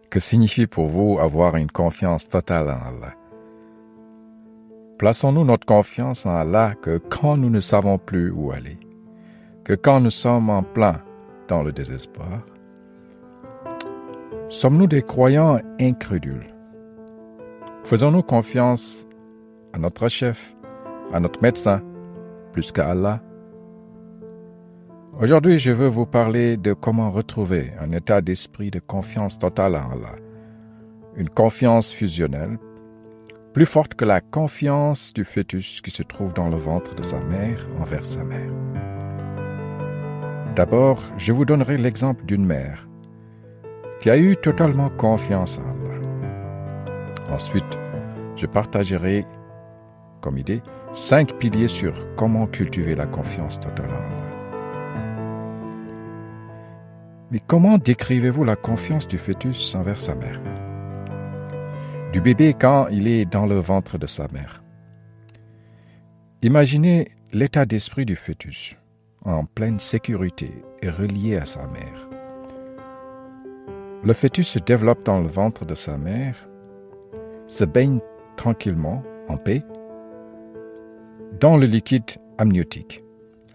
Que signifie pour vous avoir une confiance totale en Allah? Plaçons-nous notre confiance en Allah que quand nous ne savons plus où aller, que quand nous sommes en plein dans le désespoir? Sommes-nous des croyants incrédules? Faisons-nous confiance à notre chef, à notre médecin, plus qu'à Allah? Aujourd'hui, je veux vous parler de comment retrouver un état d'esprit de confiance totale en Allah. Une confiance fusionnelle, plus forte que la confiance du fœtus qui se trouve dans le ventre de sa mère envers sa mère. D'abord, je vous donnerai l'exemple d'une mère qui a eu totalement confiance en Allah. Ensuite, je partagerai, comme idée, 5 piliers sur comment cultiver la confiance totale en Allah. Mais comment décrivez-vous la confiance du fœtus envers sa mère? Du bébé quand il est dans le ventre de sa mère. Imaginez l'état d'esprit du fœtus, en pleine sécurité et relié à sa mère. Le fœtus se développe dans le ventre de sa mère, se baigne tranquillement, en paix, dans le liquide amniotique.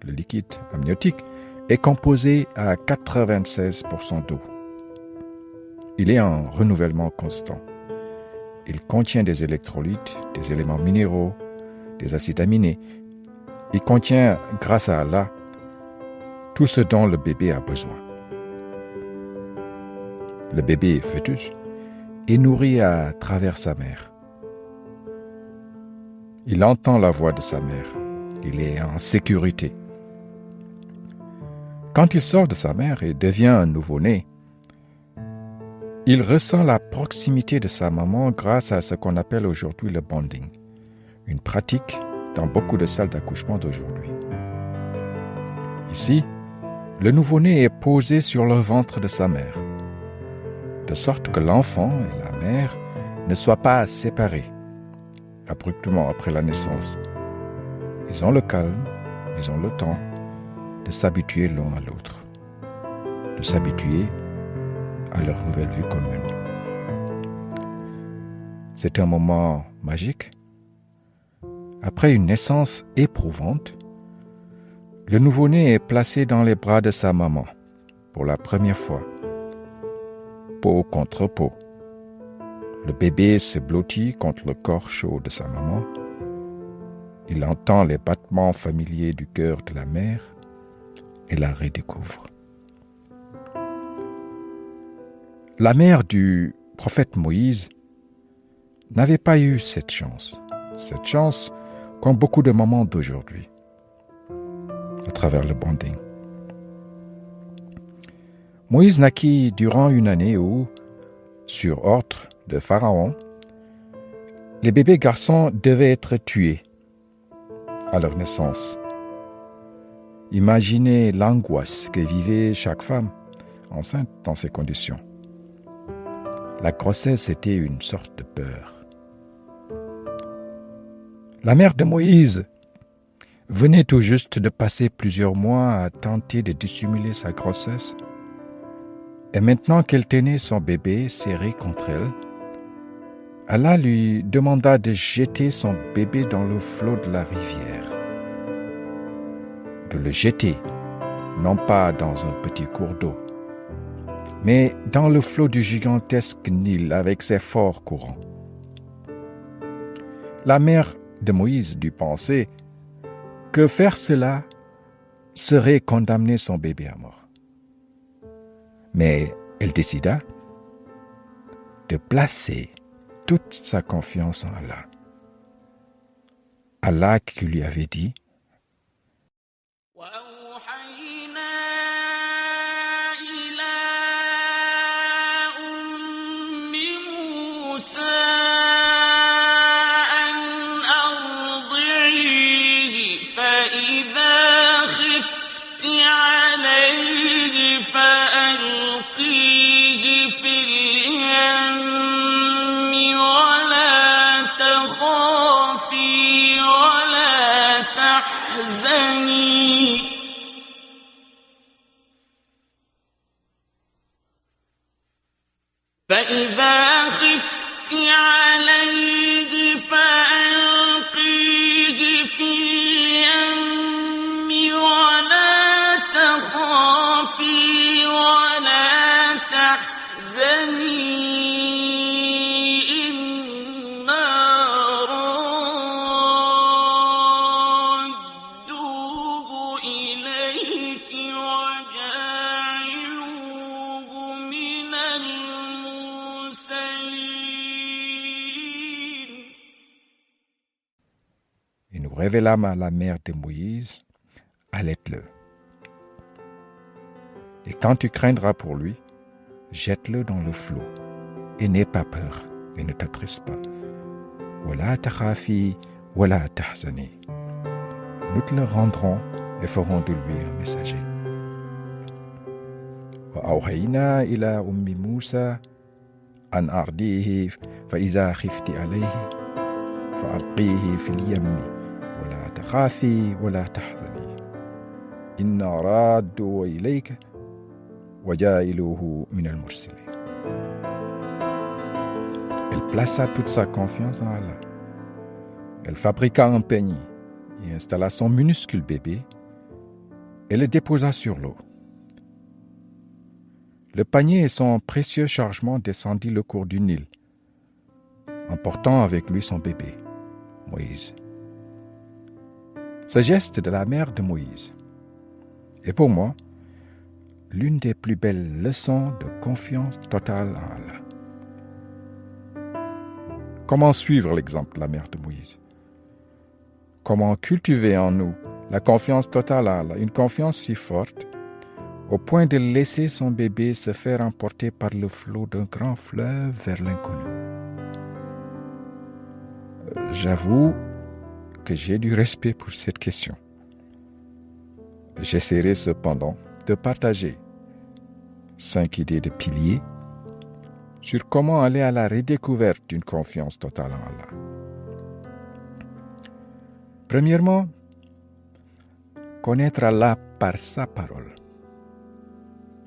Le liquide amniotique est composé à 96% d'eau. Il est en renouvellement constant. Il contient des électrolytes, des éléments minéraux, des acides aminés. Il contient, grâce à Allah, tout ce dont le bébé a besoin. Le bébé fœtus est nourri à travers sa mère. Il entend la voix de sa mère. Il est en sécurité. Quand il sort de sa mère et devient un nouveau-né, il ressent la proximité de sa maman grâce à ce qu'on appelle aujourd'hui le bonding, une pratique dans beaucoup de salles d'accouchement d'aujourd'hui. Ici, le nouveau-né est posé sur le ventre de sa mère, de sorte que l'enfant et la mère ne soient pas séparés abruptement après la naissance. Ils ont le calme, ils ont le temps de s'habituer l'un à l'autre, de s'habituer à leur nouvelle vie commune. C'est un moment magique. Après une naissance éprouvante, le nouveau-né est placé dans les bras de sa maman pour la première fois, peau contre peau. Le bébé se blottit contre le corps chaud de sa maman. Il entend les battements familiers du cœur de la mère et la redécouvre. La mère du prophète Moïse n'avait pas eu cette chance qu'ont beaucoup de mamans d'aujourd'hui, à travers le bonding. Moïse naquit durant une année où, sur ordre de Pharaon, les bébés garçons devaient être tués à leur naissance. Imaginez l'angoisse que vivait chaque femme enceinte dans ces conditions. La grossesse était une sorte de peur. La mère de Moïse venait tout juste de passer plusieurs mois à tenter de dissimuler sa grossesse. Et maintenant qu'elle tenait son bébé serré contre elle, Allah lui demanda de jeter son bébé dans le flot de la rivière. De le jeter, non pas dans un petit cours d'eau, mais dans le flot du gigantesque Nil avec ses forts courants. La mère de Moïse dut penser que faire cela serait condamner son bébé à mort. Mais elle décida de placer toute sa confiance en Allah. Allah qui lui avait dit فإذا خفت عليه فألقيه في اليم ولا تخافي ولا تحزني إنا رادوه إليك وجاعلوه من المرسلين. Et nous révélâmes à la mère de Moïse, allaite-le. Et quand tu craindras pour lui, jette-le dans le flot. Et n'aie pas peur, et ne t'attriste pas. Wala takhafi, wala tahzani. Nous te le rendrons et ferons de lui un messager. وأوحينا إلى أم موسى أن أرضيه فإذا خفت عليه فألقيه في اليم ولا تخافي ولا تحزني إنا رادوا إليك وجاعلوه من المرسلين. Elle plaça toute sa confiance en Allah. Elle fabriqua un panier et installa son minuscule bébé et le déposa sur l'eau. Le panier et son précieux chargement descendit le cours du Nil, emportant avec lui son bébé, Moïse. Ce geste de la mère de Moïse est pour moi l'une des plus belles leçons de confiance totale en Allah. Comment suivre l'exemple de la mère de Moïse? Comment cultiver en nous la confiance totale en Allah, une confiance si forte au point de laisser son bébé se faire emporter par le flot d'un grand fleuve vers l'inconnu? J'avoue que j'ai du respect pour cette question. J'essaierai cependant de partager 5 idées de piliers sur comment aller à la redécouverte d'une confiance totale en Allah. Premièrement, connaître Allah par sa parole,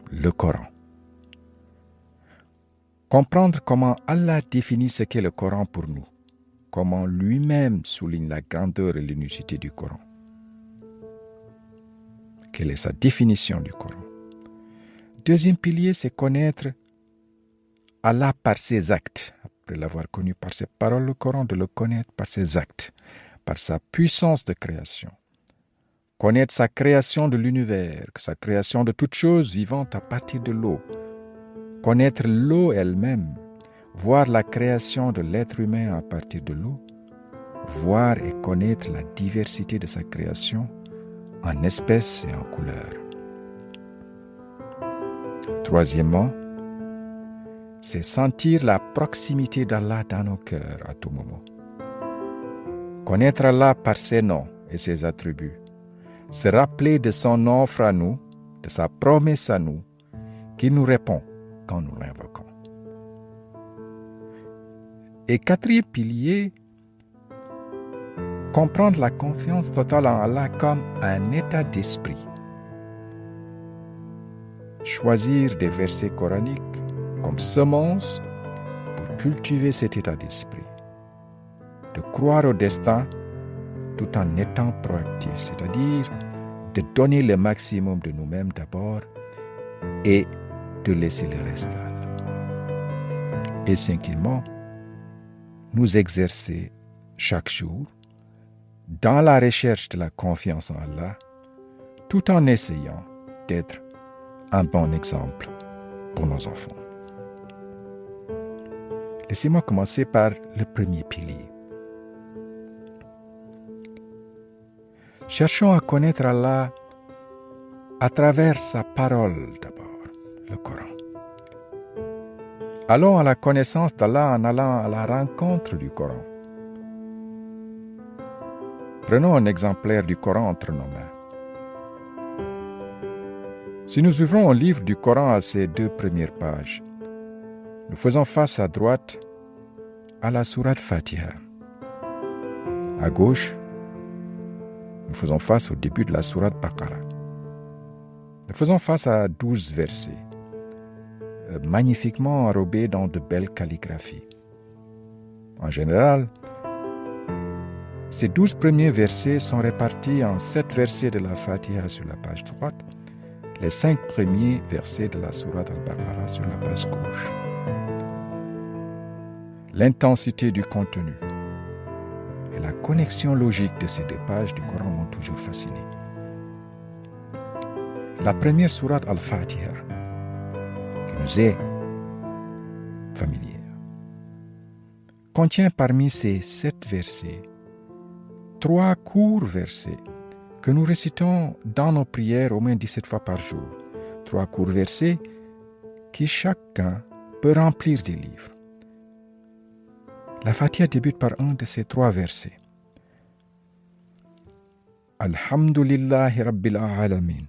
le Coran. Comprendre comment Allah définit ce qu'est le Coran pour nous, comment lui-même souligne la grandeur et l'unicité du Coran. Quelle est sa définition du Coran? Deuxième pilier, c'est connaître Allah par ses actes. Après l'avoir connu par ses paroles, le Coran, de le connaître par ses actes, par sa puissance de création. Connaître sa création de l'univers, sa création de toutes choses vivantes à partir de l'eau. Connaître l'eau elle-même, voir la création de l'être humain à partir de l'eau, voir et connaître la diversité de sa création en espèces et en couleurs. Troisièmement, c'est sentir la proximité d'Allah dans nos cœurs à tout moment. Connaître Allah par ses noms et ses attributs. Se rappeler de son offre à nous, de sa promesse à nous, qui nous répond quand nous l'invoquons. Et quatrième pilier, comprendre la confiance totale en Allah comme un état d'esprit. Choisir des versets coraniques comme semence pour cultiver cet état d'esprit. De croire au destin tout en étant proactif, c'est-à-dire de donner le maximum de nous-mêmes d'abord et de laisser le reste à Allah. Et cinquièmement, nous exercer chaque jour dans la recherche de la confiance en Allah, tout en essayant d'être un bon exemple pour nos enfants. Laissez-moi commencer par le premier pilier. Cherchons à connaître Allah à travers sa parole d'abord, le Coran. Allons à la connaissance d'Allah en allant à la rencontre du Coran. Prenons un exemplaire du Coran entre nos mains. Si nous ouvrons un livre du Coran à ses 2 premières pages, nous faisons face à droite à la sourate Fatiha. À gauche, nous faisons face au début de la sourate Baqara. Nous faisons face à 12 versets. magnifiquement enrobés dans de belles calligraphies. En général, ces 12 premiers versets sont répartis en 7 versets de la Fatiha sur la page droite, les 5 premiers versets de la Sourate Al-Baqarah sur la page gauche. L'intensité du contenu et la connexion logique de ces 2 pages du Coran m'ont toujours fasciné. La première Sourate Al-Fatiha, qui nous est familière, contient parmi ces 7 versets 3 courts versets que nous récitons dans nos prières au moins 17 fois par jour. 3 courts versets qui chacun peut remplir des livres. La Fatiha débute par un de ces 3 versets. Alhamdulillahi Rabbil Alamin.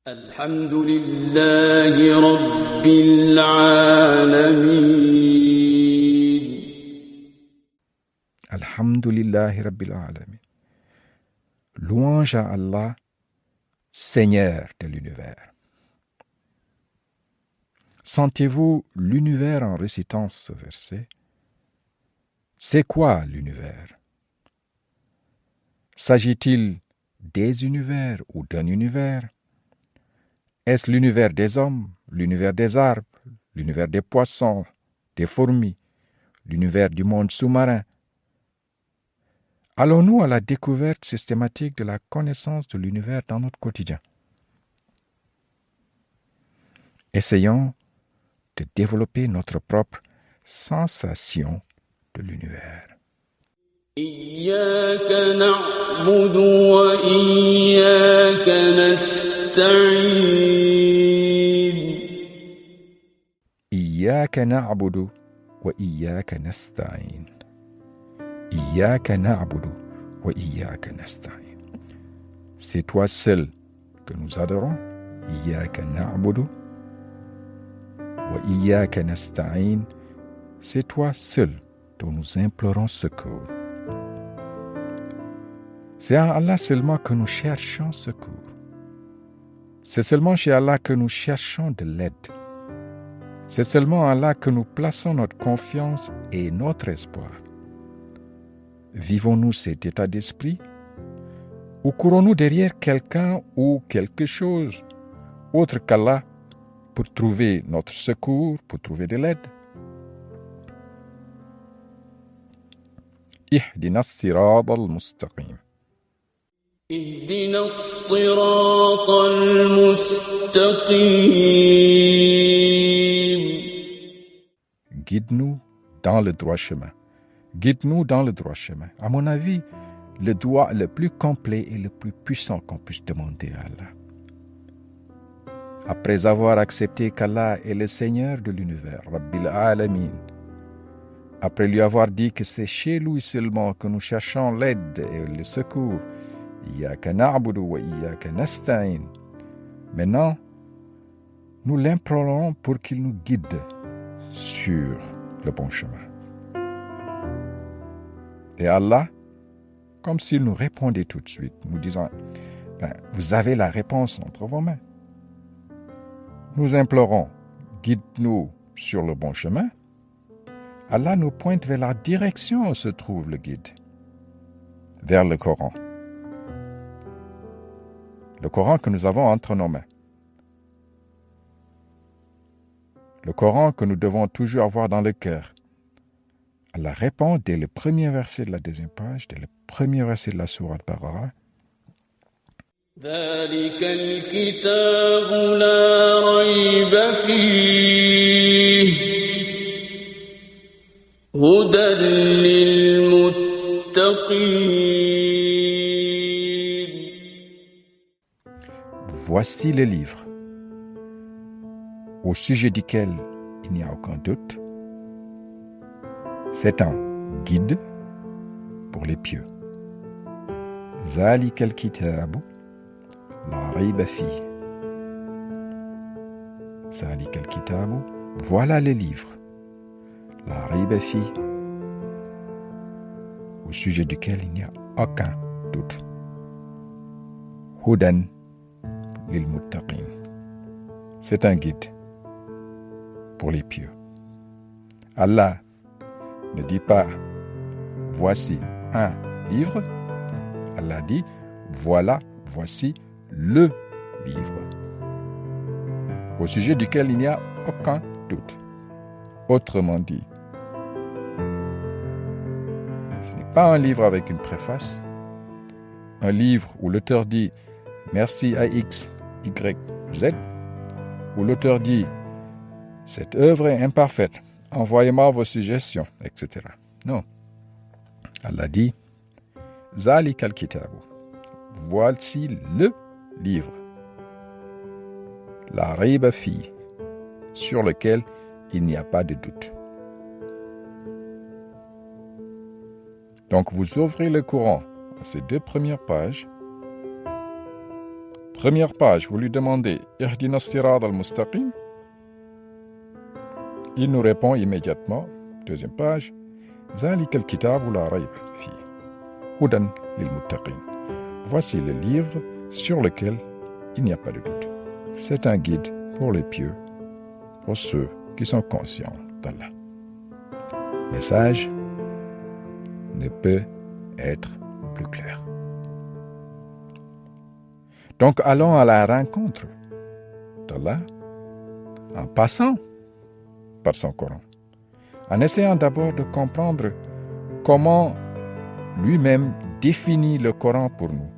Alhamdulillahi Rabbil Alamin. Alhamdulillahi Rabbil Alamin. Louange à Allah, Seigneur de l'univers. Sentez-vous l'univers en récitant ce verset? C'est quoi l'univers? S'agit-il des univers ou d'un univers? Est-ce l'univers des hommes, l'univers des arbres, l'univers des poissons, des fourmis, l'univers du monde sous-marin? Allons-nous à la découverte systématique de la connaissance de l'univers dans notre quotidien? Essayons de développer notre propre sensation de l'univers. إياك نعبد وإياك نستعين. إياك نعبد وإياك نستعين. إياك نعبد وإياك نستعين. C'est toi seul que nous adorons. إياك نعبد وإياك نستعين. C'est toi seul dont nous implorons secours. C'est à Allah seulement que nous cherchons secours. C'est seulement chez Allah que nous cherchons de l'aide. C'est seulement à Allah que nous plaçons notre confiance et notre espoir. Vivons-nous cet état d'esprit? Ou courons-nous derrière quelqu'un ou quelque chose autre qu'Allah pour trouver notre secours, pour trouver de l'aide? اهدنا الصراط المستقيم. اهدنا الصراط المستقيم. Guide-nous dans le droit chemin. Guide-nous dans le droit chemin. À mon avis, le droit le plus complet et le plus puissant qu'on puisse demander à Allah. Après avoir accepté qu'Allah est le Seigneur de l'univers, Rabbil Alamin, après lui avoir dit que c'est chez lui seulement que nous cherchons l'aide et le secours, Iyyaka na'budu wa iyyaka nasta'in. Maintenant, nous l'implorons pour qu'il nous guide sur le bon chemin. Et Allah, comme s'il nous répondait tout de suite, nous disant, vous avez la réponse entre vos mains. Nous implorons, guide-nous sur le bon chemin. Allah nous pointe vers la direction où se trouve le guide, vers le Coran. Le Coran que nous avons entre nos mains. Le Coran que nous devons toujours avoir dans le cœur. Allah répond dès le premier verset de la deuxième page, dès le premier verset de la sourate Baqarah. ذلك الكتاب لا ريب فيه هدى للمتقين. Voici le livre au sujet duquel il n'y a aucun doute. C'est un guide pour les pieux. ذلك الكتاب لا ريب فيه. ذلك الكتاب, voilà le livre. لا ريب فيه, au sujet duquel il n'y a aucun doute. هدى للمتقين. C'est un guide pour les pieux. Allah ne dit pas « voici un livre », Allah dit « voici le livre » au sujet duquel il n'y a aucun doute. Autrement dit, ce n'est pas un livre avec une préface, un livre où l'auteur dit « merci à X, Y, Z », où l'auteur dit « cette œuvre est imparfaite, envoyez-moi vos suggestions, etc. » Non. Allah dit « Zalika al-kitabu » voici le livre. La rayba fi, sur lequel il n'y a pas de doute. Donc vous ouvrez le Coran à ces 2 premières pages. Première page, vous lui demandez « Ihdina as-sirata al-mustaqim » Il nous répond immédiatement. Deuxième page « Zalika al-kitabu la rayba fi, hudan lil-muttaqin » Voici le livre sur lequel il n'y a pas de doute. C'est un guide pour les pieux, pour ceux qui sont conscients d'Allah. Le message ne peut être plus clair. Donc allons à la rencontre d'Allah en passant par son Coran, en essayant d'abord de comprendre comment lui-même définit le Coran pour nous.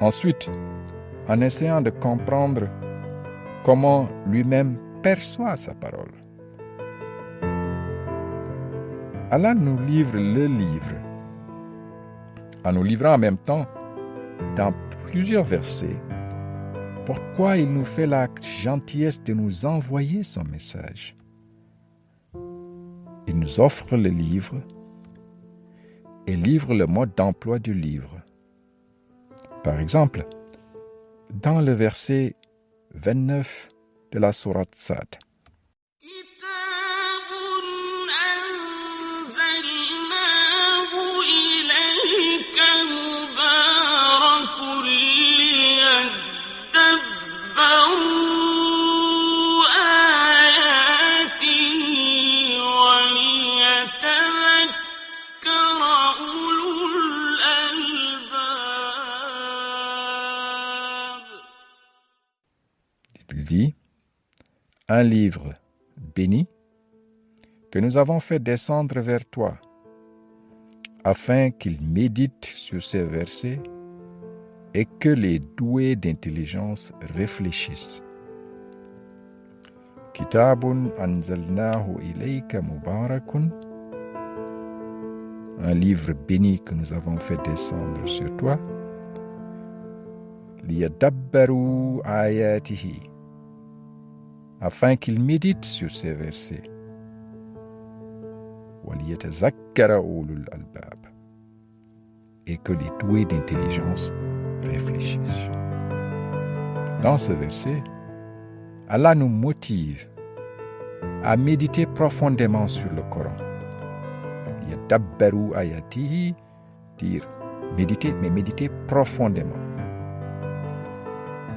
Ensuite, en essayant de comprendre comment lui-même perçoit sa parole. Allah nous livre le livre, en nous livrant en même temps, dans plusieurs versets, pourquoi il nous fait la gentillesse de nous envoyer son message. Il nous offre le livre et livre le mode d'emploi du livre. Par exemple, dans le verset 29 de la sourate Sad. Il dit, un livre béni que nous avons fait descendre vers toi, afin qu'il médite sur ces versets et que les doués d'intelligence réfléchissent. Kitabun anzalnahu ilayka mubarakun, un livre béni que nous avons fait descendre sur toi, liyadabbaru ayatihi, afin qu'il médite sur ces versets. وَلِيَتَذَكَّرَ أُولُو الْأَلْبَابِ, et que les doués d'intelligence réfléchissent. Dans ce verset, Allah nous motive à méditer profondément sur le Coran. يَدَبَّرُوا ayatihi, dire méditer, mais méditer profondément.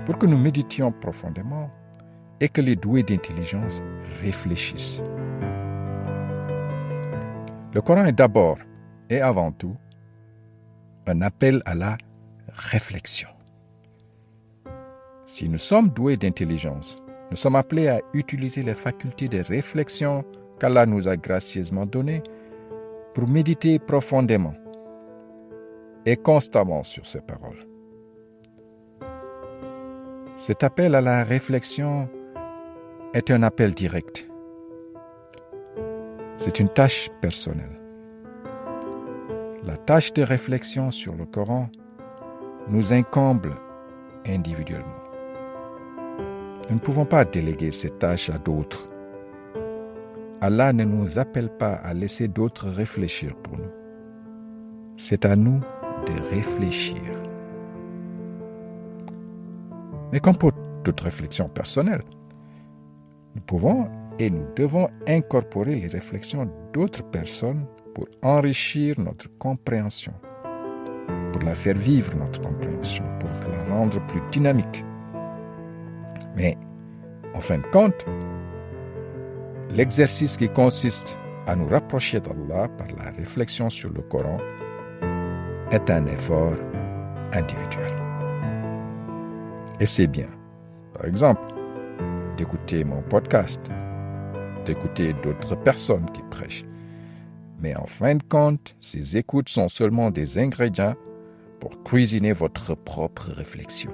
Pour que nous méditions profondément et que les doués d'intelligence réfléchissent. Le Coran est d'abord et avant tout un appel à la réflexion. Si nous sommes doués d'intelligence, nous sommes appelés à utiliser les facultés de réflexion qu'Allah nous a gracieusement données pour méditer profondément et constamment sur ses paroles. Cet appel à la réflexion est un appel direct. C'est une tâche personnelle. La tâche de réflexion sur le Coran nous incombe individuellement. Nous ne pouvons pas déléguer cette tâche à d'autres. Allah ne nous appelle pas à laisser d'autres réfléchir pour nous. C'est à nous de réfléchir. Mais comme pour toute réflexion personnelle, nous pouvons et nous devons incorporer les réflexions d'autres personnes pour enrichir notre compréhension, pour la faire vivre notre compréhension, pour la rendre plus dynamique. Mais, en fin de compte, L'exercice qui consiste à nous rapprocher d'Allah par la réflexion sur le Coran est un effort individuel. Et c'est bien, par exemple, d'écouter mon podcast, d'écouter d'autres personnes qui prêchent. Mais en fin de compte, ces écoutes sont seulement des ingrédients pour cuisiner votre propre réflexion.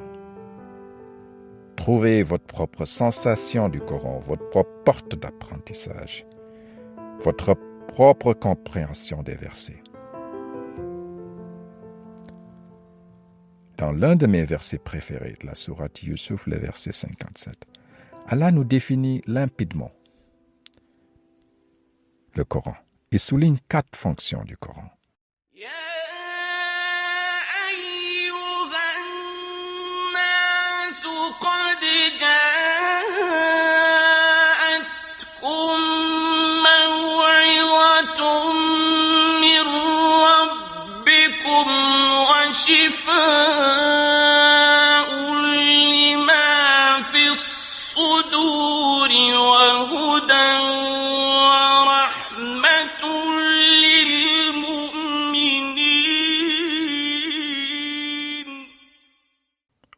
Trouvez votre propre sensation du Coran, votre propre porte d'apprentissage, votre propre compréhension des versets. Dans l'un de mes versets préférés, la sourate Yusuf, le verset 57, Allah nous définit limpidement le Coran et souligne 4 fonctions du Coran.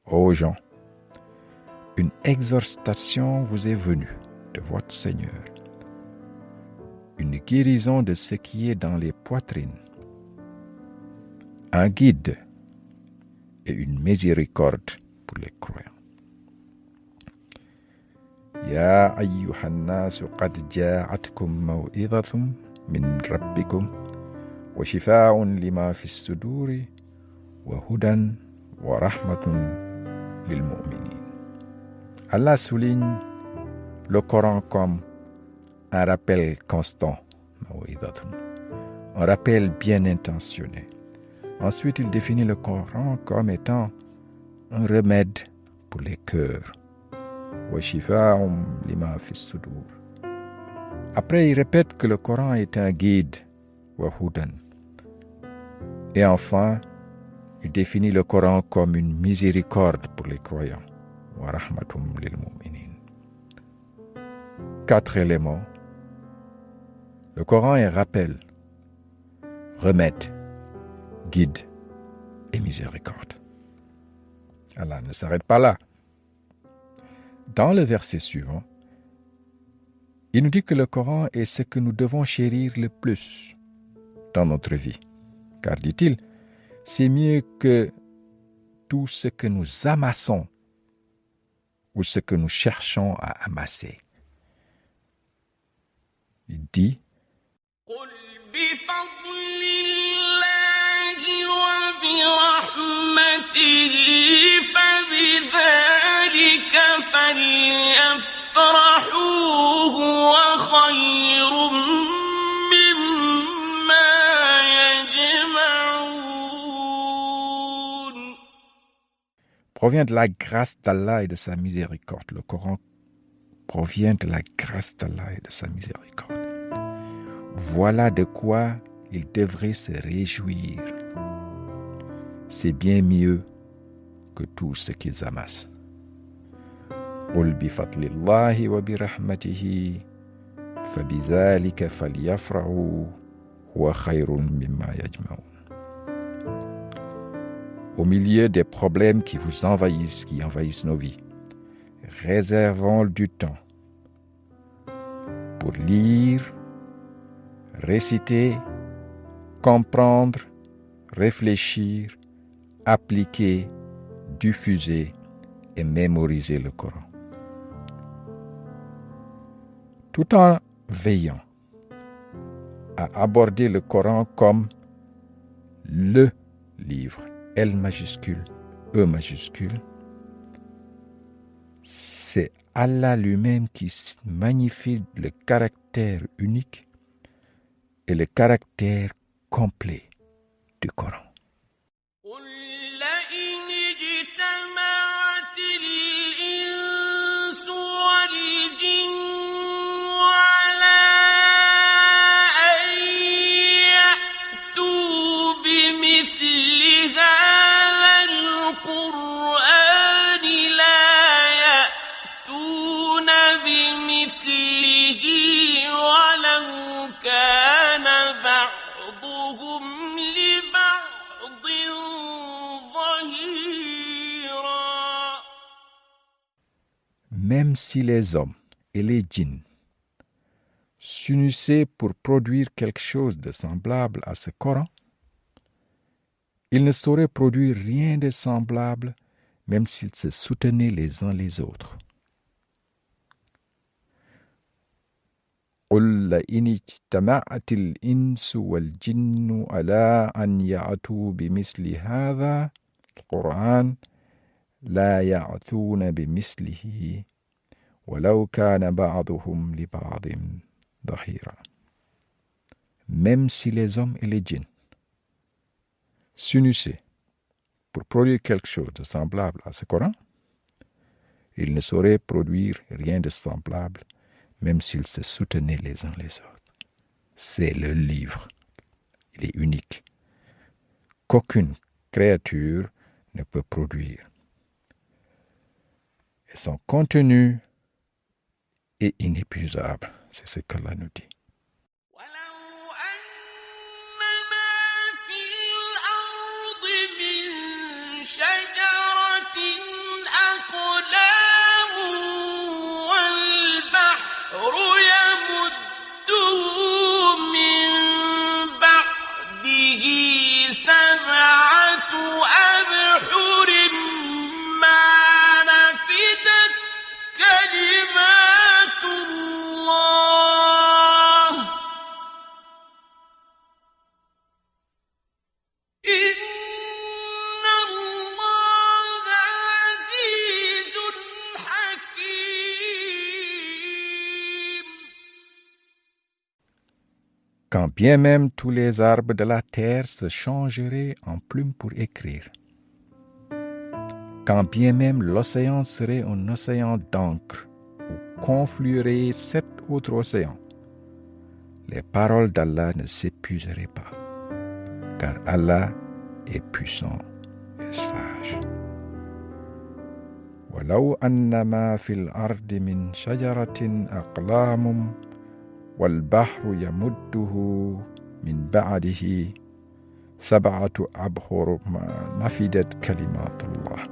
Ô gens, une exhortation vous est venue de votre Seigneur, une guérison de ce qui est dans les poitrines, un guide et une miséricorde pour les croyants. Ya ayyuhan nasu qad ja'atkum maw'idhatum min rabbikum wa shifaa'un lima fis suduri wa hudan wa rahmatun lil mu'minin. Allah souligne le Coran comme un rappel constant, un rappel bien intentionné. Ensuite, il définit le Coran comme étant un remède pour les cœurs. Après, il répète que le Coran est un guide. Et enfin, il définit le Coran comme une miséricorde pour les croyants. 4 éléments. Le Coran est rappel, remède, guide et miséricorde. Allah ne s'arrête pas là. Dans le verset suivant, il nous dit que le Coran est ce que nous devons chérir le plus dans notre vie. Car, dit-il, c'est mieux que tout ce que nous amassons ou ce que nous cherchons à amasser. Il dit provient de la grâce d'Allah et de sa miséricorde. Le Coran provient de la grâce d'Allah et de sa miséricorde. Voilà de quoi il devrait se réjouir. C'est bien mieux que tout ce qu'ils amassent. قُلْ بِفَضْلِ اللَّهِ وَبِرَحْمَتِهِ فَبِذَلِكَ فَلْيَفْرَحُوا هُوَ خَيْرٌ مِّمَّا يَجْمَعُونَ. Au milieu des problèmes qui vous envahissent, qui envahissent nos vies, réservons du temps pour lire, réciter, comprendre, réfléchir, appliquer, diffuser et mémoriser le Coran. Tout en veillant à aborder le Coran comme le livre, L majuscule, E majuscule, c'est Allah lui-même qui magnifie le caractère unique et le caractère complet du Coran. بمثله même si les hommes et les djinns s'unissaient pour produire quelque chose de semblable à ce Coran, ils ne sauraient produire rien de semblable, même s'ils se soutenaient les uns les autres. قل لئن اجتمعت الإنس والجن على أن يأتوا بمثل هذا القرآن لا يأتون بمثله ولو كان بعضهم لبعض ظهيرا. Même si les hommes et les djinns s'unissaient pour produire quelque chose de semblable à ce Coran, ils ne sauraient produire rien de semblable, même s'ils se soutenaient les uns les autres. C'est le livre. Il est unique, qu'aucune créature ne peut produire. Et son contenu est inépuisable. C'est ce qu'Allah nous dit. Quand bien même tous les arbres de la terre se changeraient en plumes pour écrire, quand bien même l'océan serait un océan d'encre où conflueraient 7 autres océans, les paroles d'Allah ne s'épuiseraient pas, car Allah est puissant et sage. وَلَوْ أَنَّ مَا فِي الْأَرْضِ مِنْ شَجَرَةٍ أَقْلَامٌ والبحر يمده من بعده 7 أبحر ما نفدت كلمات الله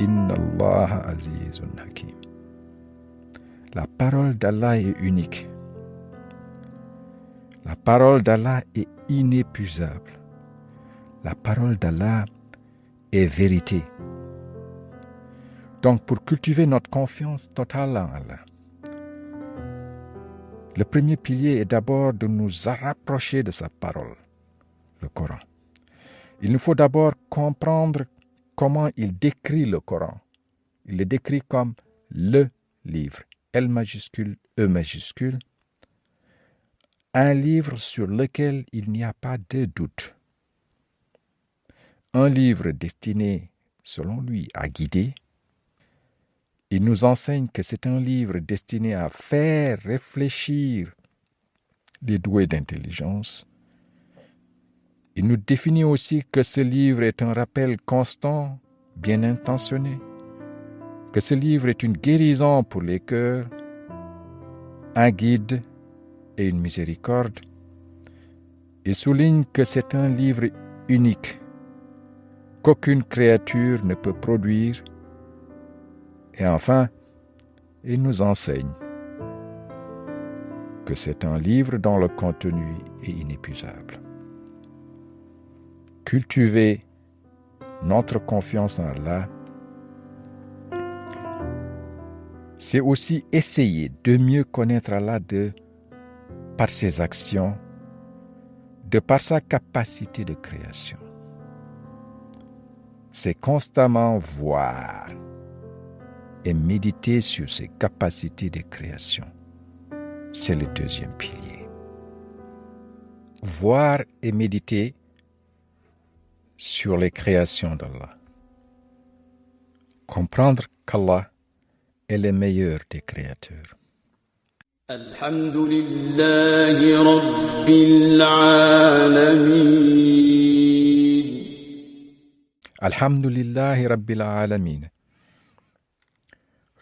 إن الله عزيز حكيم. La parole d'Allah est unique. La parole d'Allah est inépuisable. La parole d'Allah est vérité. Donc, pour cultiver notre confiance totale en Allah, le premier pilier est d'abord de nous rapprocher de sa parole, le Coran. Il nous faut d'abord comprendre comment il décrit le Coran. Il le décrit comme le livre, L majuscule, E majuscule, un livre sur lequel il n'y a pas de doute. Un livre destiné, selon lui, à guider. Il nous enseigne que c'est un livre destiné à faire réfléchir les doués d'intelligence. Il nous définit aussi que ce livre est un rappel constant, bien intentionné, que ce livre est une guérison pour les cœurs, un guide et une miséricorde. Il souligne que c'est un livre unique, qu'aucune créature ne peut produire. Et enfin, il nous enseigne que c'est un livre dont le contenu est inépuisable. Cultiver notre confiance en Allah, c'est aussi essayer de mieux connaître Allah par ses actions, de par sa capacité de création. C'est constamment voir et méditer sur ses capacités de création. C'est le deuxième pilier. Voir et méditer sur les créations d'Allah. Comprendre qu'Allah est le meilleur des créateurs. Alhamdulillahi Rabbil Alamin. Alhamdulillahi Rabbil Alamin.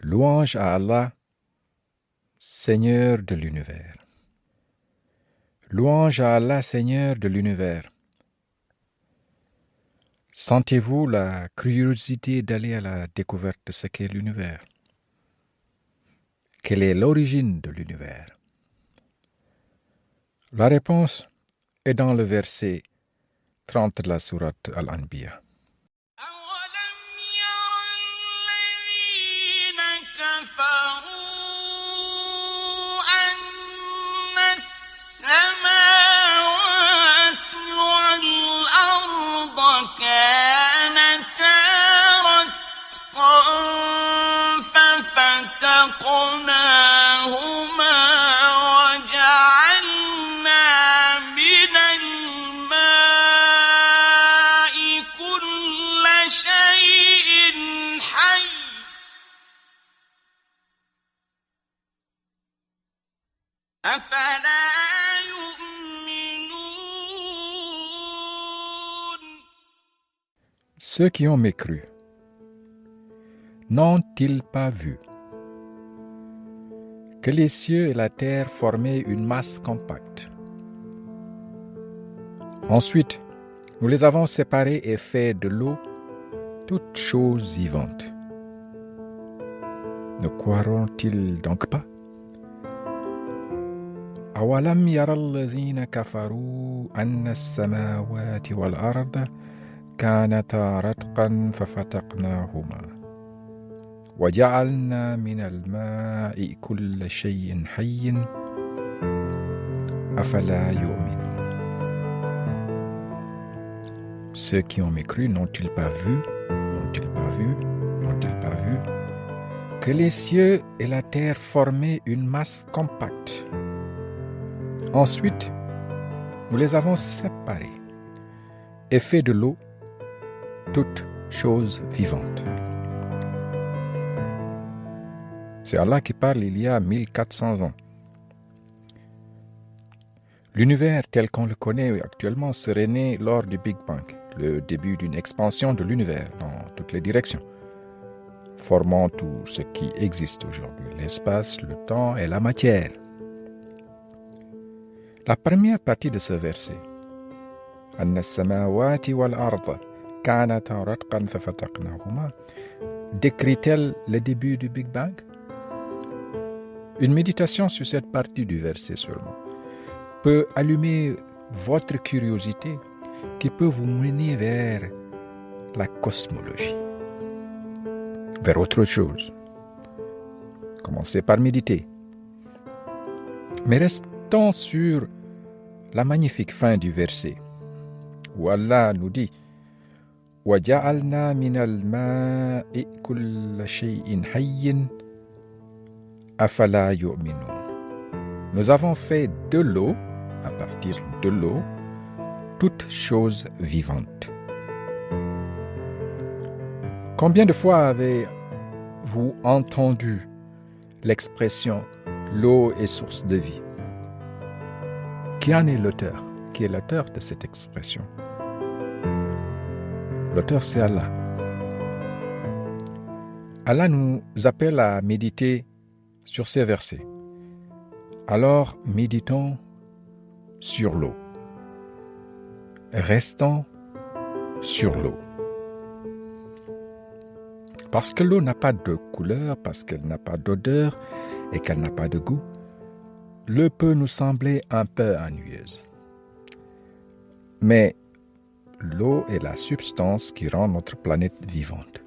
Louange à Allah, Seigneur de l'univers. Louange à Allah, Seigneur de l'univers. Sentez-vous la curiosité d'aller à la découverte de ce qu'est l'univers? quelle est l'origine de l'univers? La réponse est dans le verset 30 de la sourate Al-Anbiya. Ceux qui ont mécru, n'ont-ils pas vu que les cieux et la terre formaient une masse compacte? Ensuite, nous les avons séparés et fait de l'eau toutes choses vivantes. Ne croiront-ils donc pas? أولم يرى الذين كفروا أن السماوات والأرض كانتا رتقا ففتقناهما وجعلنا من الماء كل شيء حي أفلا يؤمنون. Ceux qui ont mécru n'ont-ils pas vu que les cieux et la terre formaient une masse compacte? Ensuite, nous les avons séparés et fait de l'eau toutes choses vivantes. C'est Allah qui parle il y a 1400 ans. L'univers tel qu'on le connaît actuellement serait né lors du Big Bang, le début d'une expansion de l'univers dans toutes les directions, formant tout ce qui existe aujourd'hui, l'espace, le temps et la matière. La première partie de ce verset, أن السماوات والأرض كانتا رتقا ففتقناهما, décrit-elle le début du Big Bang? Une méditation sur cette partie du verset seulement peut allumer votre curiosité qui peut vous mener vers la cosmologie, vers autre chose. Commencez par méditer. Mais restons sur la magnifique fin du verset où Allah nous dit وَجَعَلْنَا مِنَ الْمَاءِ كُلَّ شَيْءٍ حَيٍّ أَفَلَا يُؤْمِنُونَ. Nous avons fait de l'eau, à partir de l'eau, toutes choses vivantes. Combien de fois avez-vous entendu l'expression « l'eau est source de vie » ? Qui en est l'auteur? Qui est l'auteur de cette expression? L'auteur, c'est Allah. Allah nous appelle à méditer sur ces versets. Alors, méditons sur l'eau. Restons sur l'eau. Parce que l'eau n'a pas de couleur, parce qu'elle n'a pas d'odeur et qu'elle n'a pas de goût, l'eau peut nous sembler un peu ennuyeuse. Mais l'eau est la substance qui rend notre planète vivante.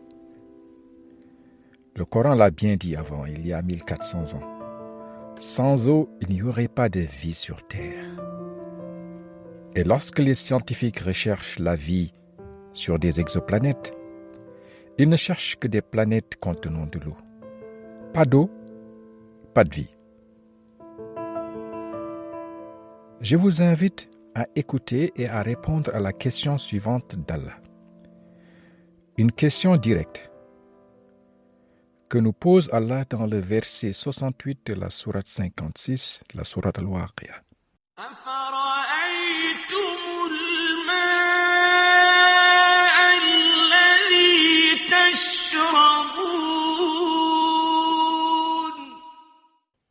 Le Coran l'a bien dit avant, il y a 1400 ans. Sans eau, il n'y aurait pas de vie sur Terre. Et lorsque les scientifiques recherchent la vie sur des exoplanètes, ils ne cherchent que des planètes contenant de l'eau. Pas d'eau, pas de vie. Je vous invite à écouter et à répondre à la question suivante d'Allah. Une question directe que nous pose Allah dans le verset 68 de la sourate 56, la sourate Al-Waqi'a.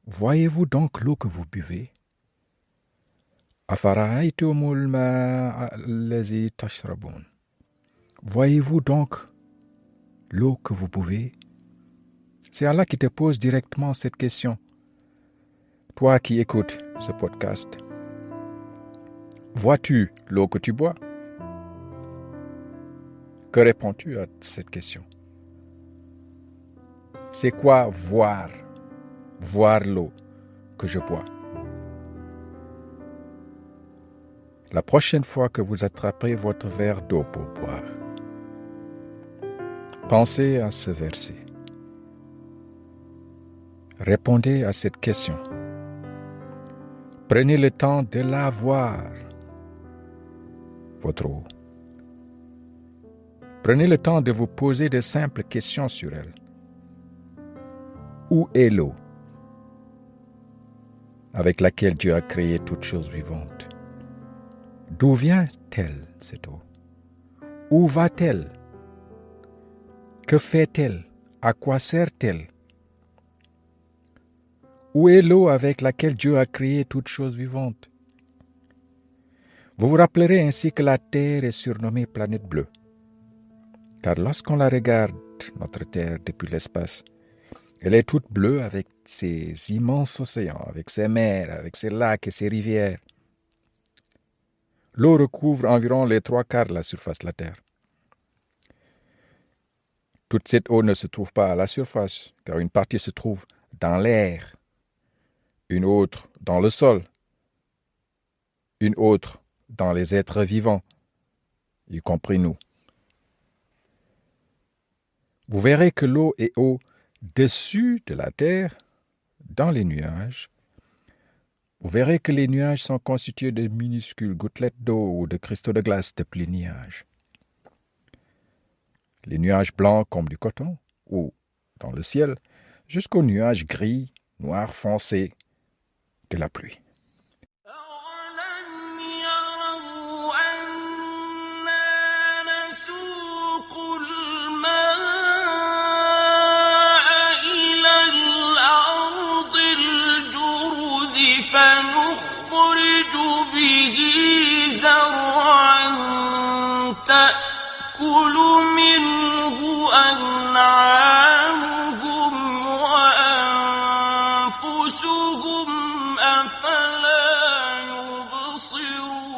Voyez-vous donc l'eau que vous buvez? Voyez-vous donc l'eau que vous buvez? C'est Allah qui te pose directement cette question. Toi qui écoutes ce podcast, vois-tu l'eau que tu bois? Que réponds-tu à cette question? C'est quoi voir l'eau que je bois? La prochaine fois que vous attraperez votre verre d'eau pour boire, pensez à ce verset. Répondez à cette question. Prenez le temps de la voir, votre eau. Prenez le temps de vous poser de simples questions sur elle. Où est l'eau avec laquelle Dieu a créé toutes choses vivantes? D'où vient-elle, cette eau? Où va-t-elle? Que fait-elle? À quoi sert-elle? Où est l'eau avec laquelle Dieu a créé toutes choses vivantes? Vous vous rappellerez ainsi que la Terre est surnommée planète bleue. Car lorsqu'on la regarde, notre Terre, depuis l'espace, elle est toute bleue avec ses immenses océans, avec ses mers, avec ses lacs et ses rivières. L'eau recouvre environ les 3/4 de la surface de la Terre. Toute cette eau ne se trouve pas à la surface, car une partie se trouve dans l'air, une autre dans le sol, une autre dans les êtres vivants, y compris nous. Vous verrez que l'eau est au-dessus de la terre, dans les nuages. Vous verrez que les nuages sont constitués de minuscules gouttelettes d'eau ou de cristaux de glace de pliniage. Les nuages blancs comme du coton, ou dans le ciel, jusqu'aux nuages gris, noirs foncés de la pluie. فنخرج به زرعا تأكل منه أنعامهم وأنفسهم أفلا يبصرون.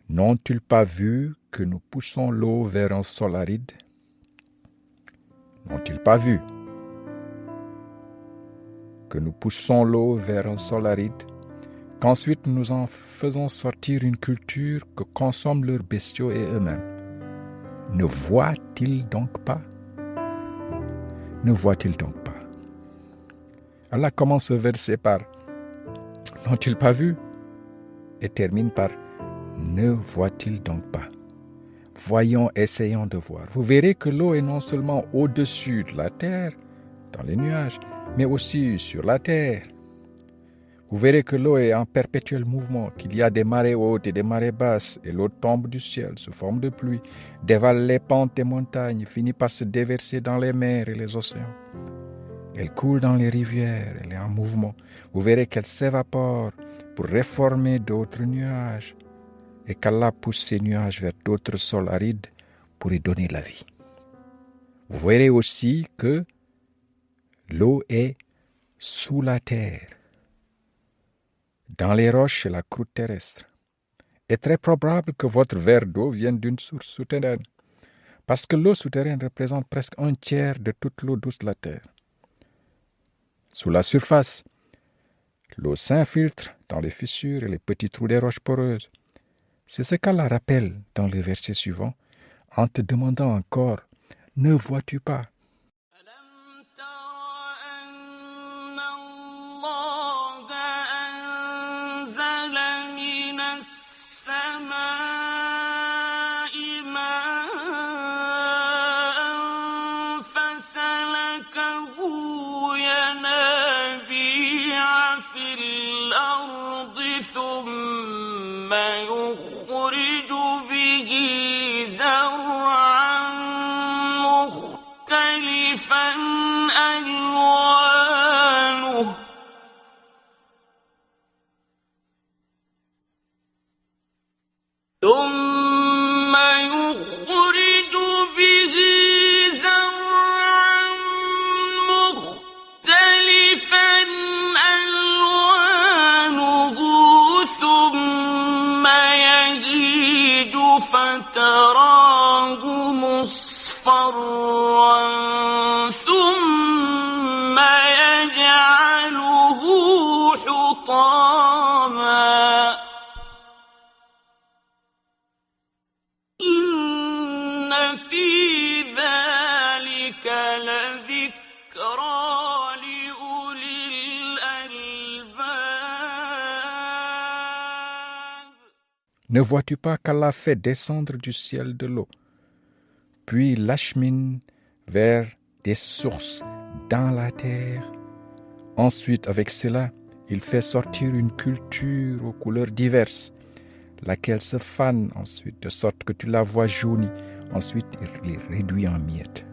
N'ont-ils pas vu que nous poussons l'eau vers un sol aride? N'ont-ils pas vu que nous poussons l'eau vers un sol aride, qu'ensuite nous en faisons sortir une culture que consomment leurs bestiaux et eux-mêmes? Ne voient-ils donc pas? Ne voient-ils donc pas? Allah commence ce verset par « N'ont-ils pas vu ?» et termine par « Ne voient-ils donc pas ?» Voyons, essayons de voir. Vous verrez que l'eau est non seulement au-dessus de la terre, dans les nuages, mais aussi sur la terre. Vous verrez que l'eau est en perpétuel mouvement, qu'il y a des marées hautes et des marées basses, et l'eau tombe du ciel sous forme de pluie, dévale les pentes des montagnes, finit par se déverser dans les mers et les océans. Elle coule dans les rivières, elle est en mouvement. Vous verrez qu'elle s'évapore pour reformer d'autres nuages, et qu'Allah pousse ces nuages vers d'autres sols arides pour y donner la vie. Vous verrez aussi que l'eau est sous la terre, dans les roches et la croûte terrestre. Il est très probable que votre verre d'eau vienne d'une source souterraine, parce que l'eau souterraine représente presque 1/3 de toute l'eau douce de la terre. Sous la surface, l'eau s'infiltre dans les fissures et les petits trous des roches poreuses. C'est ce qu'Allah rappelle dans le verset suivant, en te demandant encore, ne vois-tu pas? يخرج به زرعا مختلفا ألوانه ثم يخرج به لأولي الألباب. Ne vois-tu pas qu'Allah fait descendre du ciel de l'eau, puis l'achemine vers des sources dans la terre? Ensuite, avec cela, il fait sortir une culture aux couleurs diverses, laquelle se fane ensuite, de sorte que tu la vois jaunie. Ensuite, il les réduit en miettes.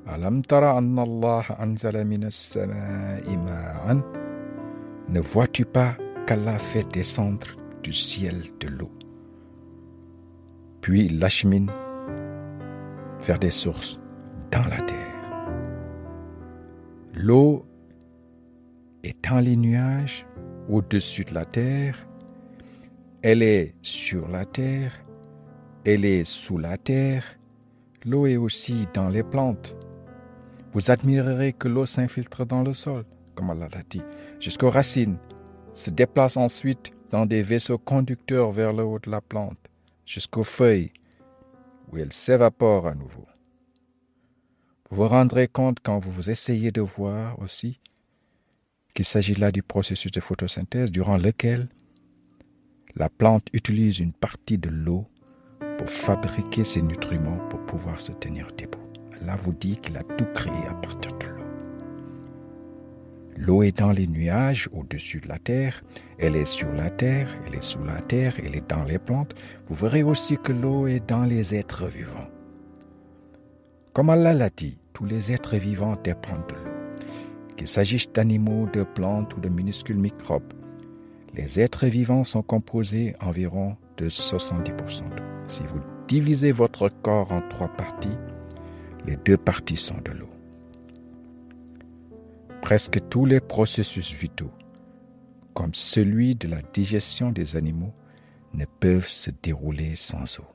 Alam tara anna Allah anzala minas samaa'i ma'an. Ne vois-tu pas qu'Allah fait descendre du ciel de l'eau, puis il l'achemine vers des sources dans la terre. L'eau est dans les nuages, au-dessus de la terre, elle est sur la terre, elle est sous la terre, l'eau est aussi dans les plantes. Vous admirerez que l'eau s'infiltre dans le sol, comme Allah l'a dit, jusqu'aux racines, se déplace ensuite dans des vaisseaux conducteurs vers le haut de la plante, jusqu'aux feuilles, où elle s'évapore à nouveau. Vous vous rendrez compte quand vous essayez de voir aussi qu'il s'agit là du processus de photosynthèse durant lequel la plante utilise une partie de l'eau pour fabriquer ses nutriments pour pouvoir se tenir debout. Allah vous dit qu'il a tout créé à partir de l'eau. L'eau est dans les nuages au-dessus de la terre, elle est sur la terre, elle est sous la terre, elle est dans les plantes. Vous verrez aussi que l'eau est dans les êtres vivants. Comme Allah l'a dit, tous les êtres vivants dépendent de l'eau. Qu'il s'agisse d'animaux, de plantes ou de minuscules microbes, les êtres vivants sont composés environ de 70% d'eau. Si vous divisez votre corps en 3 parties, les 2 parties sont de l'eau. Presque tous les processus vitaux, comme celui de la digestion des animaux, ne peuvent se dérouler sans eau.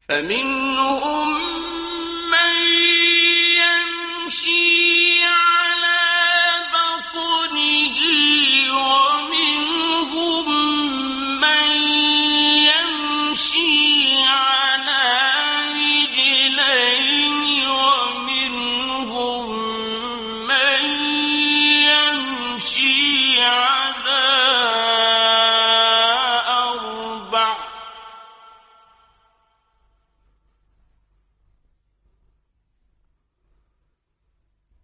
فمنهم من يمشي على بطنه ومنهم من يمشي على رجلين ومنهم من يمشي على 4.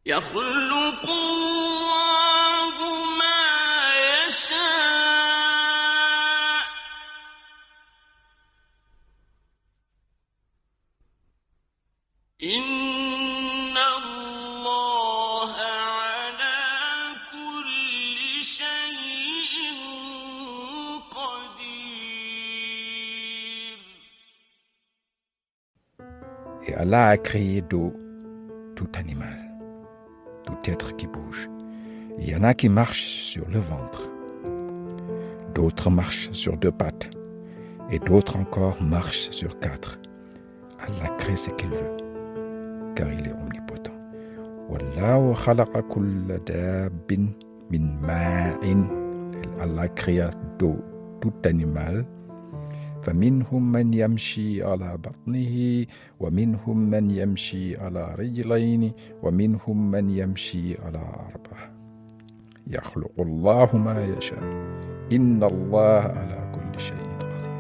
يخلق الله ما يشاء إن الله على كل شيء قدير. Et Allah a créé d'eau tout animal, tout être qui bouge. Il y en a qui marchent sur le ventre, d'autres marchent sur 2 pattes, et d'autres encore marchent sur 4. Allah crée ce qu'il veut, car il est omnipotent. Wallahu khalaqa kulla dabbin min ma'in. Allah créa d'eau tout animal. فمنهم من يمشي على بطنه ومنهم من يمشي على رجلين ومنهم من يمشي على 4. يخلق الله ما يشاء إن الله على كل شيء قدير.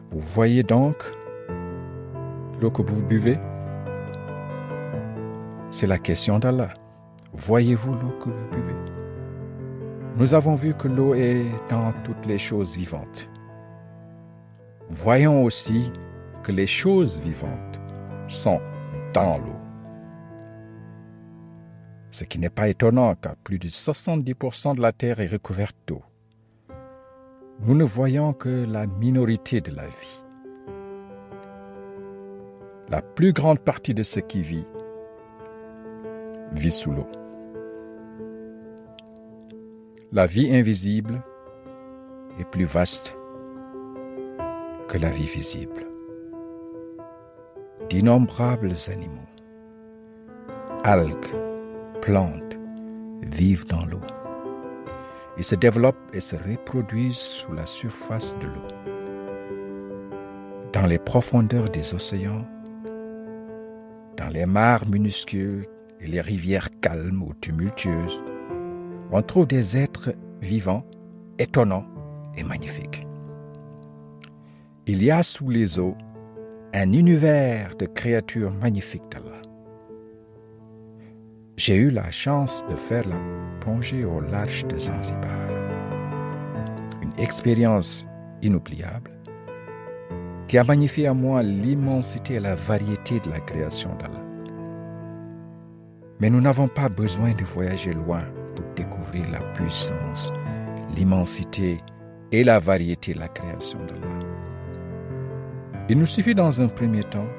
Vous voyez donc l'eau que vous buvez? C'est la question d'Allah. Voyez-vous l'eau que vous buvez? Nous avons vu que l'eau est dans toutes les choses vivantes. Voyons aussi que les choses vivantes sont dans l'eau. Ce qui n'est pas étonnant car plus de 70% de la Terre est recouverte d'eau. Nous ne voyons que la minorité de la vie. La plus grande partie de ce qui vit sous l'eau. La vie invisible est plus vaste que la vie visible. D'innombrables animaux, algues, plantes vivent dans l'eau. Ils se développent et se reproduisent sous la surface de l'eau. Dans les profondeurs des océans, dans les mares minuscules et les rivières calmes ou tumultueuses, on trouve des êtres vivants, étonnants et magnifiques. Il y a sous les eaux un univers de créatures magnifiques d'Allah. J'ai eu la chance de faire la plongée au large de Zanzibar. Une expérience inoubliable qui a magnifié à moi l'immensité et la variété de la création d'Allah. Mais nous n'avons pas besoin de voyager loin pour découvrir la puissance, l'immensité et la variété de la création d'Allah. Il nous suffit dans un premier temps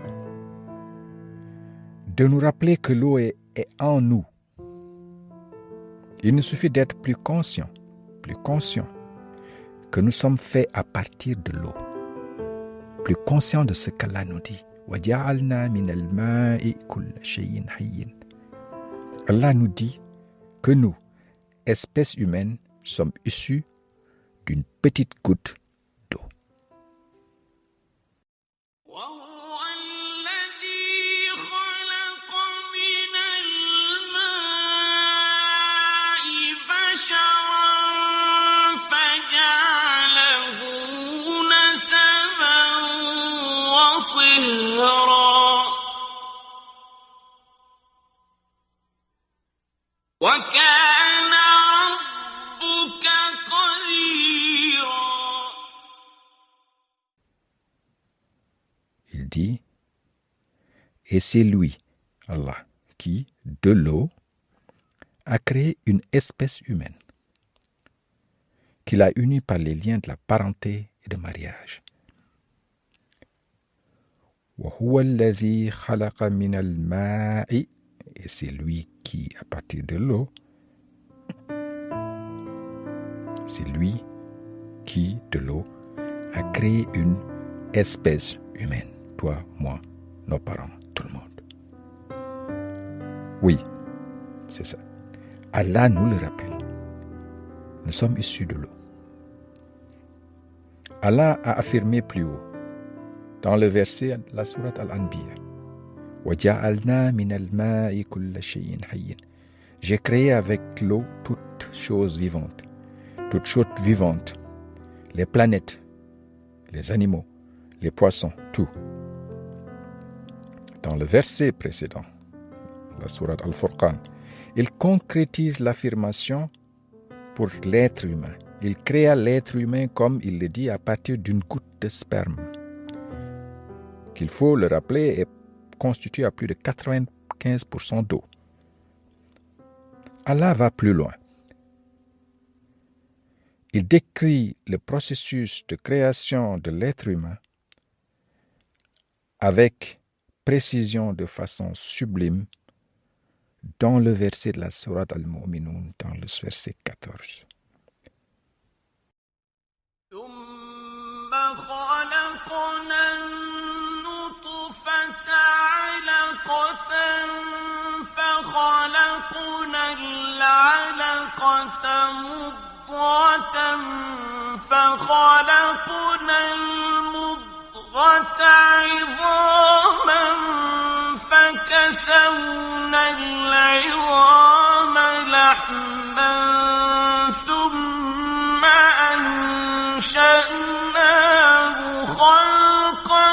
de nous rappeler que l'eau est en nous. Il nous suffit d'être plus conscient que nous sommes faits à partir de l'eau, plus conscient de ce qu'Allah nous dit. وَجَعَلْنَا مِنَ الْمَاءِ كُلَّ شَيْءٍ حَيٍّ. Allah nous dit que nous, espèces humaines, sommes issus d'une petite goutte d'eau. وَكَانَ رَبُّكَ قَدِيرًا. Il dit, et c'est lui, Allah, qui, de l'eau, a créé une espèce humaine, qu'il a unie par les liens de la parenté et de mariage. وَهُوَ الَّذِي خَلَقَ مِنَ الْمَاءِ. Et c'est lui qui, à partir de l'eau, a créé une espèce humaine. Toi, moi, nos parents, tout le monde. Oui, c'est ça. Allah nous le rappelle. Nous sommes issus de l'eau. Allah a affirmé plus haut, dans le verset de la sourate Al-Anbiya, وَجَعَلْنَا مِنَ الْمَاءِ كُلَّ شَيْءٍ حَيٍّ. J'ai créé avec l'eau toutes choses vivantes, les planètes, les animaux, les poissons, tout. Dans le verset précédent, la sourate Al-Furqan, il concrétise l'affirmation pour l'être humain. Il créa l'être humain, comme il le dit, à partir d'une goutte de sperme, qu'il faut le rappeler est constitué à plus de 95% d'eau. Allah va plus loin. Il décrit le processus de création de l'être humain avec précision, de façon sublime, dans le verset de la sourate Al-Mu'minun, dans le verset 14. ثم خلقنا النطفة علقة فخلقنا العلقة مضغة فخلقنا المضغة عظاما فكسونا العظام لحما ثم أنشأناه خلقا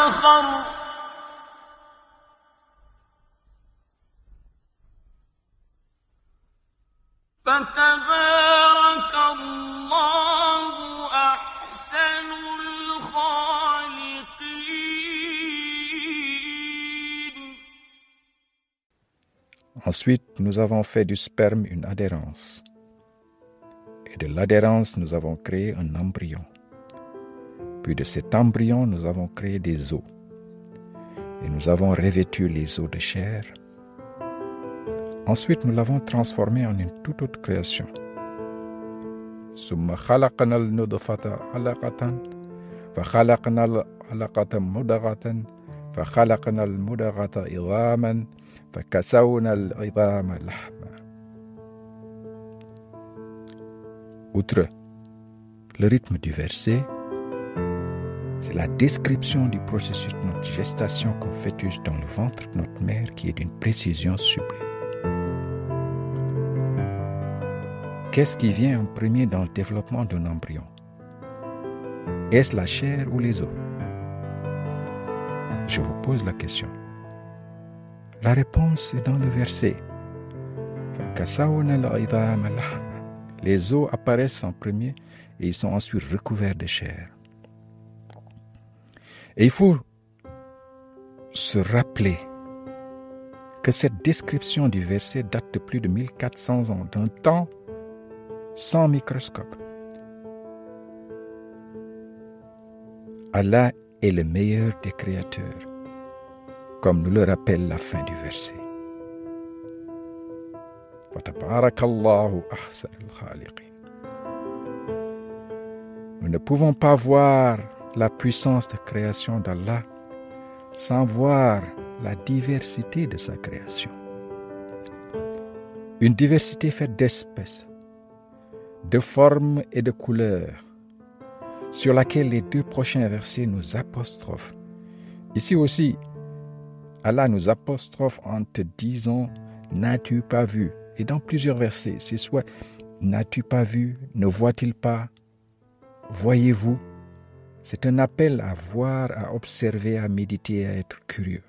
آخر فتبارك الله أحسن الخالقين. Ensuite, nous avons fait du sperme une adhérence. Et de l'adhérence, nous avons créé un embryon. Puis de cet embryon, nous avons créé des os. Et nous avons revêtu les os de chair. Ensuite, nous l'avons transformé en une toute autre création. ثم خلقنا النطفة علقة فخلقنا العلقة مضغة فخلقنا المضغة عظاما فكسونا العظام لحما. Outre le rythme du verset, c'est la description du processus de notre gestation comme fœtus dans le ventre de notre mère qui est d'une précision sublime. Qu'est-ce qui vient en premier dans le développement d'un embryon? Est-ce la chair ou les os? Je vous pose la question. La réponse est dans le verset. Les os apparaissent en premier et ils sont ensuite recouverts de chair. Et il faut se rappeler que cette description du verset date de plus de 1400 ans, d'un temps sans microscope. Allah est le meilleur des créateurs, comme nous le rappelle la fin du verset. Nous ne pouvons pas voir la puissance de création d'Allah sans voir la diversité de sa création. Une diversité faite d'espèces, de formes et de couleurs, sur laquelle les deux prochains versets nous apostrophent. Ici aussi, Allah nous apostrophe en te disant « N'as-tu pas vu ?» Et dans plusieurs versets, c'est soit « N'as-tu pas vu ?» « Ne voit-il pas ?» « Voyez-vous ?» C'est un appel à voir, à observer, à méditer, à être curieux.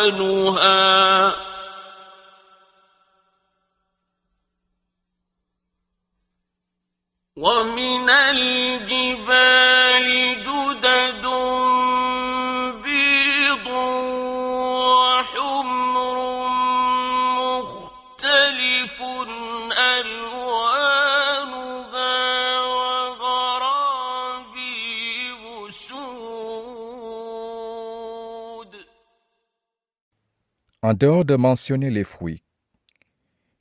ألوانها ومن الجبال جدد بيض وحمر مختلف ألوانها وغرابيب سود. En dehors de mentionner les fruits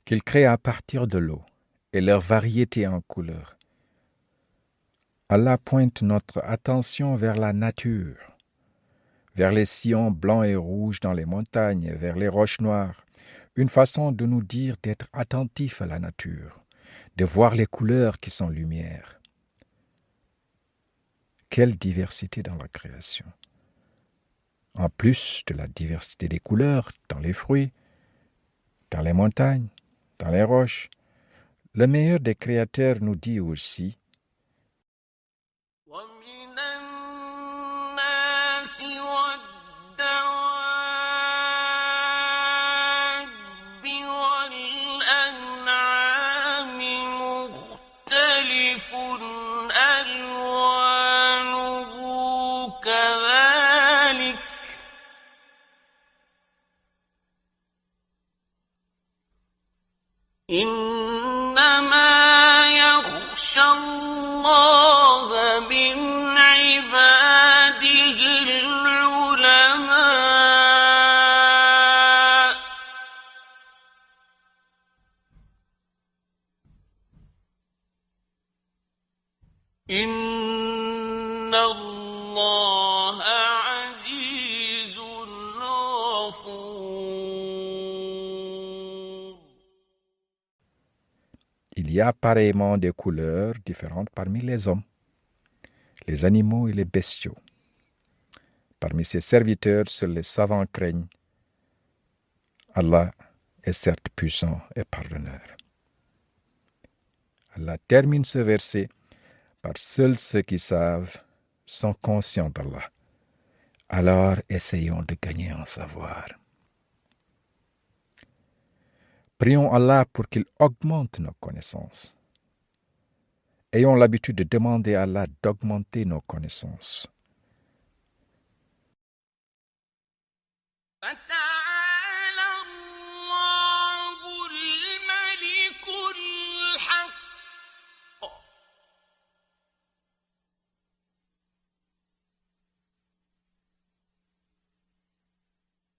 qu'il crée à partir de l'eau et leur variété en couleurs, Allah pointe notre attention vers la nature, vers les sillons blancs et rouges dans les montagnes, vers les roches noires, une façon de nous dire d'être attentifs à la nature, de voir les couleurs qui sont lumière. Quelle diversité dans la création! En plus de la diversité des couleurs dans les fruits, dans les montagnes, dans les roches, le meilleur des créateurs nous dit aussi إنما يخشى الله من عباده العلماء إن الله عزيز غفور. Il y a pareillement des couleurs différentes parmi les hommes, les animaux et les bestiaux. Parmi ses serviteurs, seuls les savants craignent. Allah est certes puissant et pardonneur. Allah termine ce verset par seuls ceux qui savent sont conscients d'Allah. Alors essayons de gagner en savoir. Prions Allah pour qu'il augmente nos connaissances. Ayons l'habitude de demander à Allah d'augmenter nos connaissances. فتعالى الله الملك الحق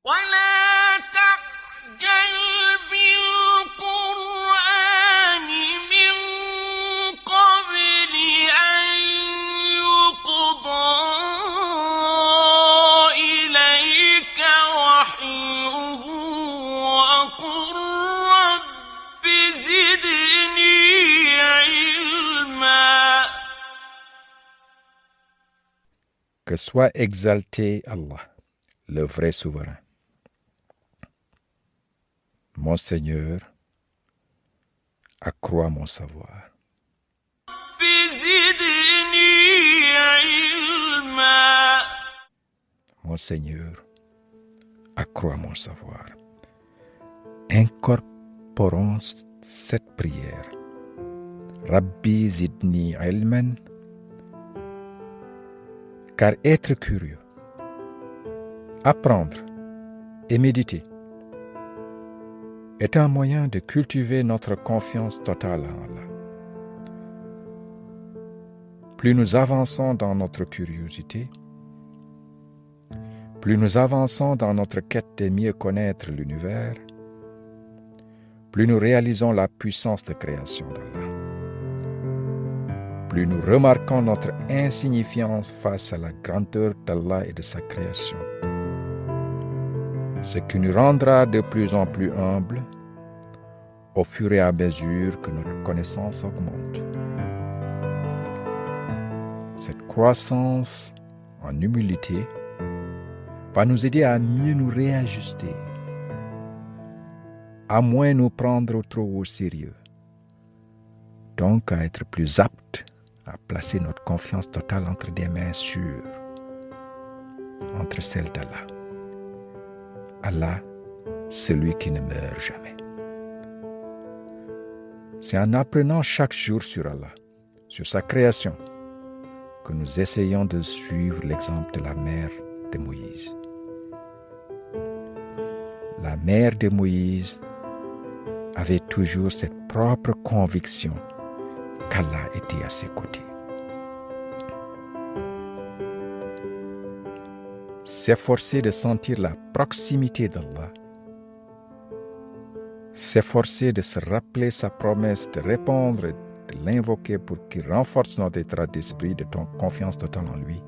ولا تعجل بالقرآن من قبل أن يقضى إليك وحيه وقل رب زدني علما. Que soit exalté Allah, le vrai souverain. Mon Seigneur, accrois mon savoir. رب زدني علما. Mon Seigneur, accrois mon savoir. Incorporons cette prière. Rabbi zidni ilman. Car être curieux, apprendre et méditer est un moyen de cultiver notre confiance totale en Allah. Plus nous avançons dans notre curiosité, plus nous avançons dans notre quête de mieux connaître l'univers, plus nous réalisons la puissance de création d'Allah. Plus nous remarquons notre insignifiance face à la grandeur d'Allah et de sa création. Ce qui nous rendra de plus en plus humbles au fur et à mesure que notre connaissance augmente. Cette croissance en humilité va nous aider à mieux nous réajuster, à moins nous prendre trop au sérieux, donc à être plus aptes à placer notre confiance totale entre des mains sûres, entre celles d'Allah. Allah, celui qui ne meurt jamais. C'est en apprenant chaque jour sur Allah, sur sa création, que nous essayons de suivre l'exemple de la mère de Moïse. La mère de Moïse avait toujours cette propre conviction qu'Allah était à ses côtés. S'efforcer de sentir la proximité d'Allah, s'efforcer de se rappeler sa promesse de répondre et de l'invoquer pour qu'il renforce notre état d'esprit de confiance totale en lui,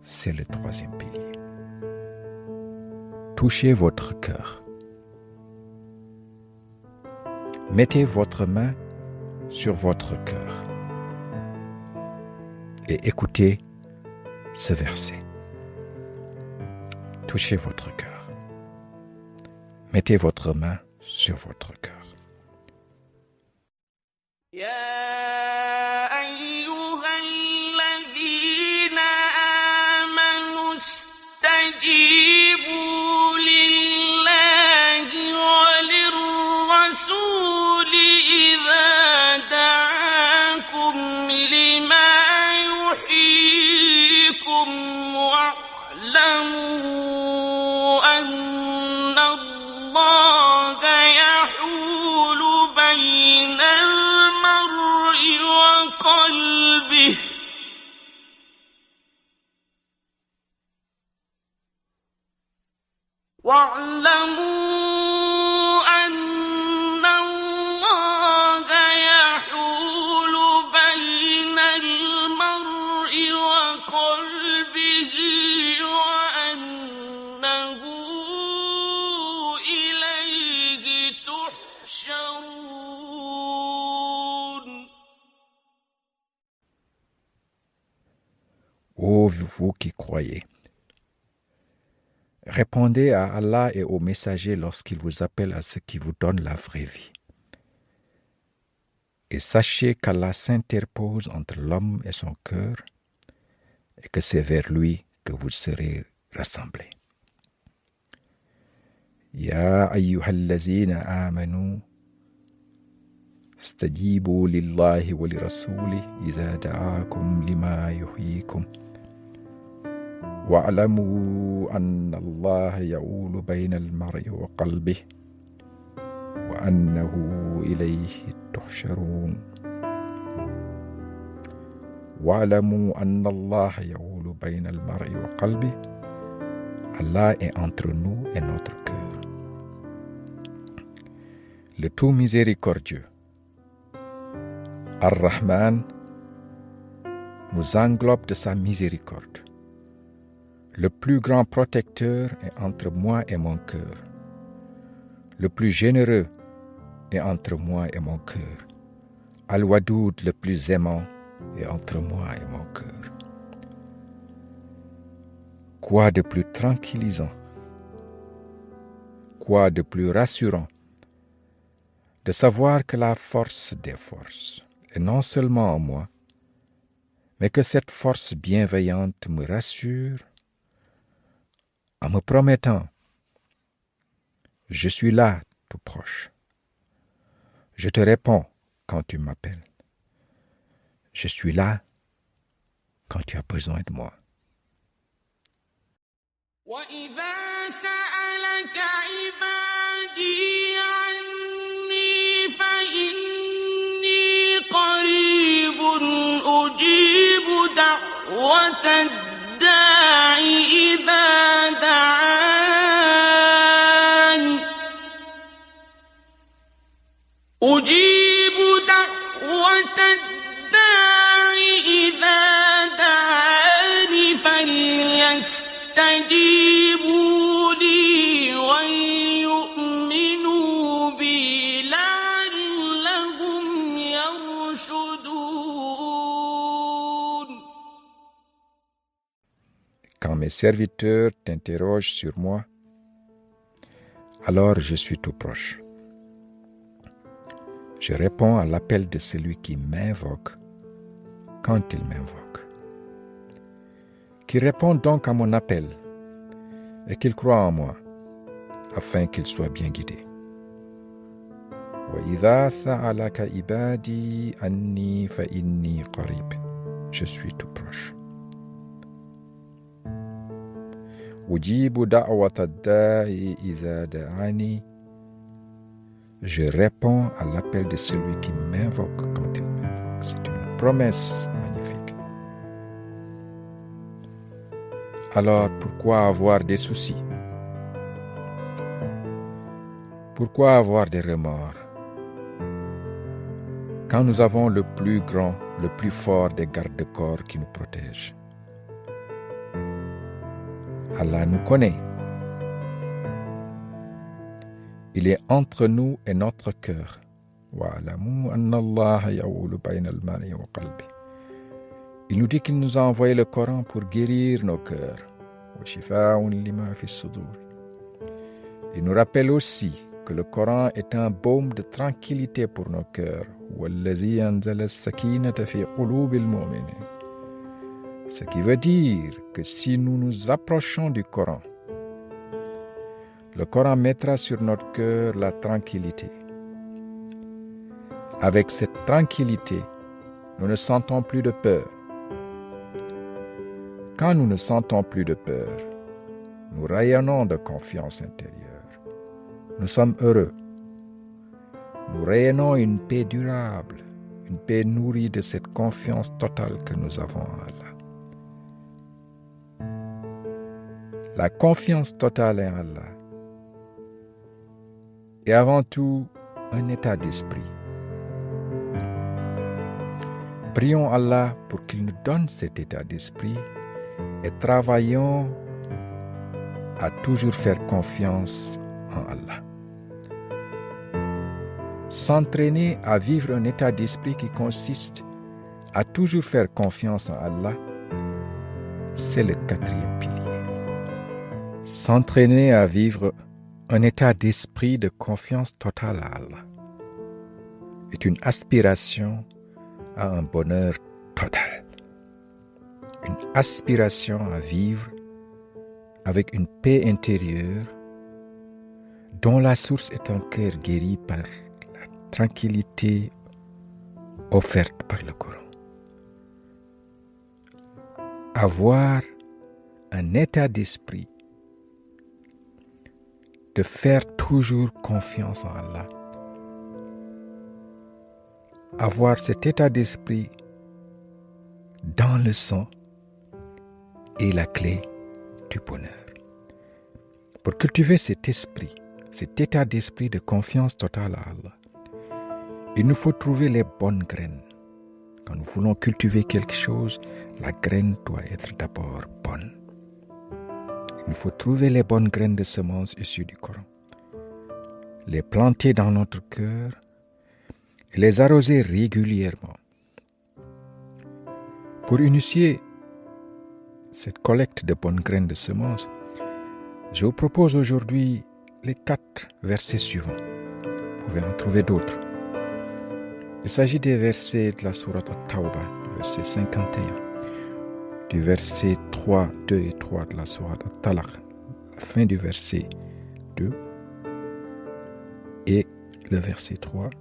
c'est le troisième pilier. Touchez votre cœur. Mettez votre main sur votre cœur et écoutez ce verset. Touchez votre cœur. Mettez votre main sur votre cœur. يا أيها الذين آمنوا استجيبوا لله وللرسول إذا دعاكم لما يحييكم واعلموا أن الله يحول بين المرء وقلبه واعلموا أن الله يحول بين المرء وقلبه وأنه إليه تحشرون. Ô vous qui croyez, répondez à Allah et aux messagers lorsqu'ils vous appellent à ce qui vous donne la vraie vie. Et sachez qu'Allah s'interpose entre l'homme et son cœur et que c'est vers lui que vous serez rassemblés. Ya ayyuhallazina amanu stajibu lillahi wa lirasuli idha da'akum lima yuhyikum wa'lamu anna Allah ya'ulu bayna al-mar'i wa qalbihi wa annahu ilayhi tuhsharun. Wa'lamu anna Allah ya'ulu bayna al-mar'i wa qalbihi. Allah est entre nous et notre cœur. Le tout miséricordieux, Ar-Rahman, nous englobe de sa miséricorde. Le plus grand protecteur est entre moi et mon cœur. Le plus généreux est entre moi et mon cœur. Al-Wadoud, le plus aimant, est entre moi et mon cœur. Quoi de plus tranquillisant? Quoi de plus rassurant de savoir que la force des forces est non seulement en moi, mais que cette force bienveillante me rassure en me promettant: je suis là, tout proche. Je te réponds quand tu m'appelles. Je suis là quand tu as besoin de moi. وَإِذَا سَأَلَكَ عِبَادِي عَنِّي فَإِنِّي قَرِيبٌ أُجِيبُ دَعْوَةَ الدَّاعِ إِذَا دَعَانِ أُجِيبُ دَعْوَةَ الدَّاعِ إِذَا دَعَانِ فَلْيَسْتَجِيبُوا لِي وَلْيُؤْمِنُوا بِي لَعَلَّهُمْ يَرْشُدُونَ. Quand mes serviteurs t'interrogent sur moi, alors je suis tout proche. Je réponds à l'appel de celui qui m'invoque quand il m'invoque. Qu'il réponde donc à mon appel et qu'il croit en moi, afin qu'il soit bien guidé. وَإِذَا سَأَلَكَ عِبَادِي عَنِّي فَإِنِّي قَرِيبٌ. Je suis tout proche. أُجِيبُ دَعْوَةَ الدَّاعِ إِذَا دَعَانِي. Je réponds à l'appel de celui qui m'invoque quand il m'invoque. C'est une promesse magnifique. Alors pourquoi avoir des soucis? Pourquoi avoir des remords? Quand nous avons le plus grand, le plus fort des gardes-corps qui nous protègent. Allah nous connaît. Il est entre nous et notre cœur. Il nous dit qu'il nous a envoyé le Coran pour guérir nos cœurs. Il nous rappelle aussi que le Coran est un baume de tranquillité pour nos cœurs. Ce qui veut dire que si nous nous approchons du Coran, le Coran mettra sur notre cœur la tranquillité. Avec cette tranquillité, nous ne sentons plus de peur. Quand nous ne sentons plus de peur, nous rayonnons de confiance intérieure. Nous sommes heureux. Nous rayonnons une paix durable, une paix nourrie de cette confiance totale que nous avons en Allah. La confiance totale en Allah est avant tout un état d'esprit. Prions Allah pour qu'il nous donne cet état d'esprit et travaillons à toujours faire confiance en Allah. S'entraîner à vivre un état d'esprit qui consiste à toujours faire confiance en Allah, c'est le 4e pilier. S'entraîner à vivre un état d'esprit de confiance totale à Allah est une aspiration à un bonheur total. Une aspiration à vivre avec une paix intérieure dont la source est un cœur guéri par la tranquillité offerte par le Coran. Avoir un état d'esprit de faire toujours confiance en Allah. Avoir cet état d'esprit dans le sang est la clé du bonheur. Pour cultiver cet esprit, cet état d'esprit de confiance totale à Allah, il nous faut trouver les bonnes graines. Quand nous voulons cultiver quelque chose, la graine doit être d'abord bonne. Il nous faut trouver les bonnes graines de semences issues du Coran, les planter dans notre cœur et les arroser régulièrement. Pour initier cette collecte de bonnes graines de semences, je vous propose aujourd'hui les 4 versets suivants. Vous pouvez en trouver d'autres. Il s'agit des versets de la sourate At-Tawbah, du verset 51, du verset 3, 2 et 3 de la sourate At-Talaq, la fin du verset 2, et le verset 3,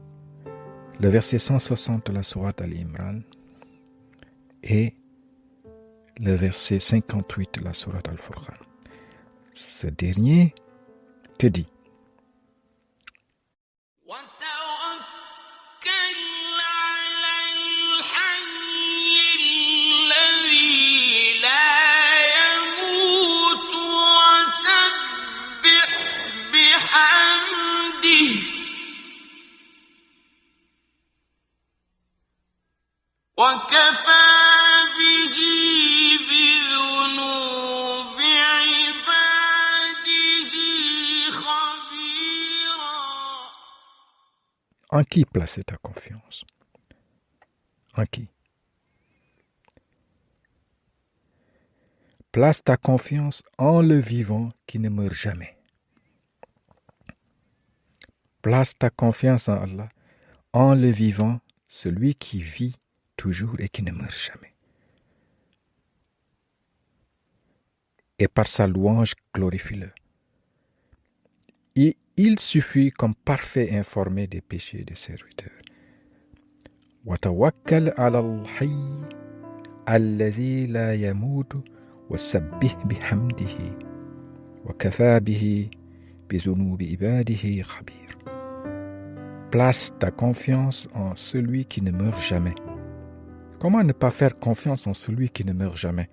le verset 160 de la sourate Al-Imran, et le verset 58 de la sourate Al-Furqan. Ce dernier te dit: En qui placer ta confiance? En qui? Place ta confiance en le vivant qui ne meurt jamais. Place ta confiance en Allah, en le vivant, celui qui vit toujours et qui ne meurt jamais. Et par sa louange, glorifie-le. Et il suffit comme parfait informé des péchés des serviteurs. وَتَوَكَّلْ عَلَى الْحَيِّ الَّذِي لَا يَمُوتُ وَسَبِّحْ بِحَمْدِهِ وَكَفَى بِهِ بِذُنُوبِ عِبَادِهِ خَبِيرٌ. Place ta confiance en celui qui ne meurt jamais. Comment ne pas faire confiance en celui qui ne meurt jamais?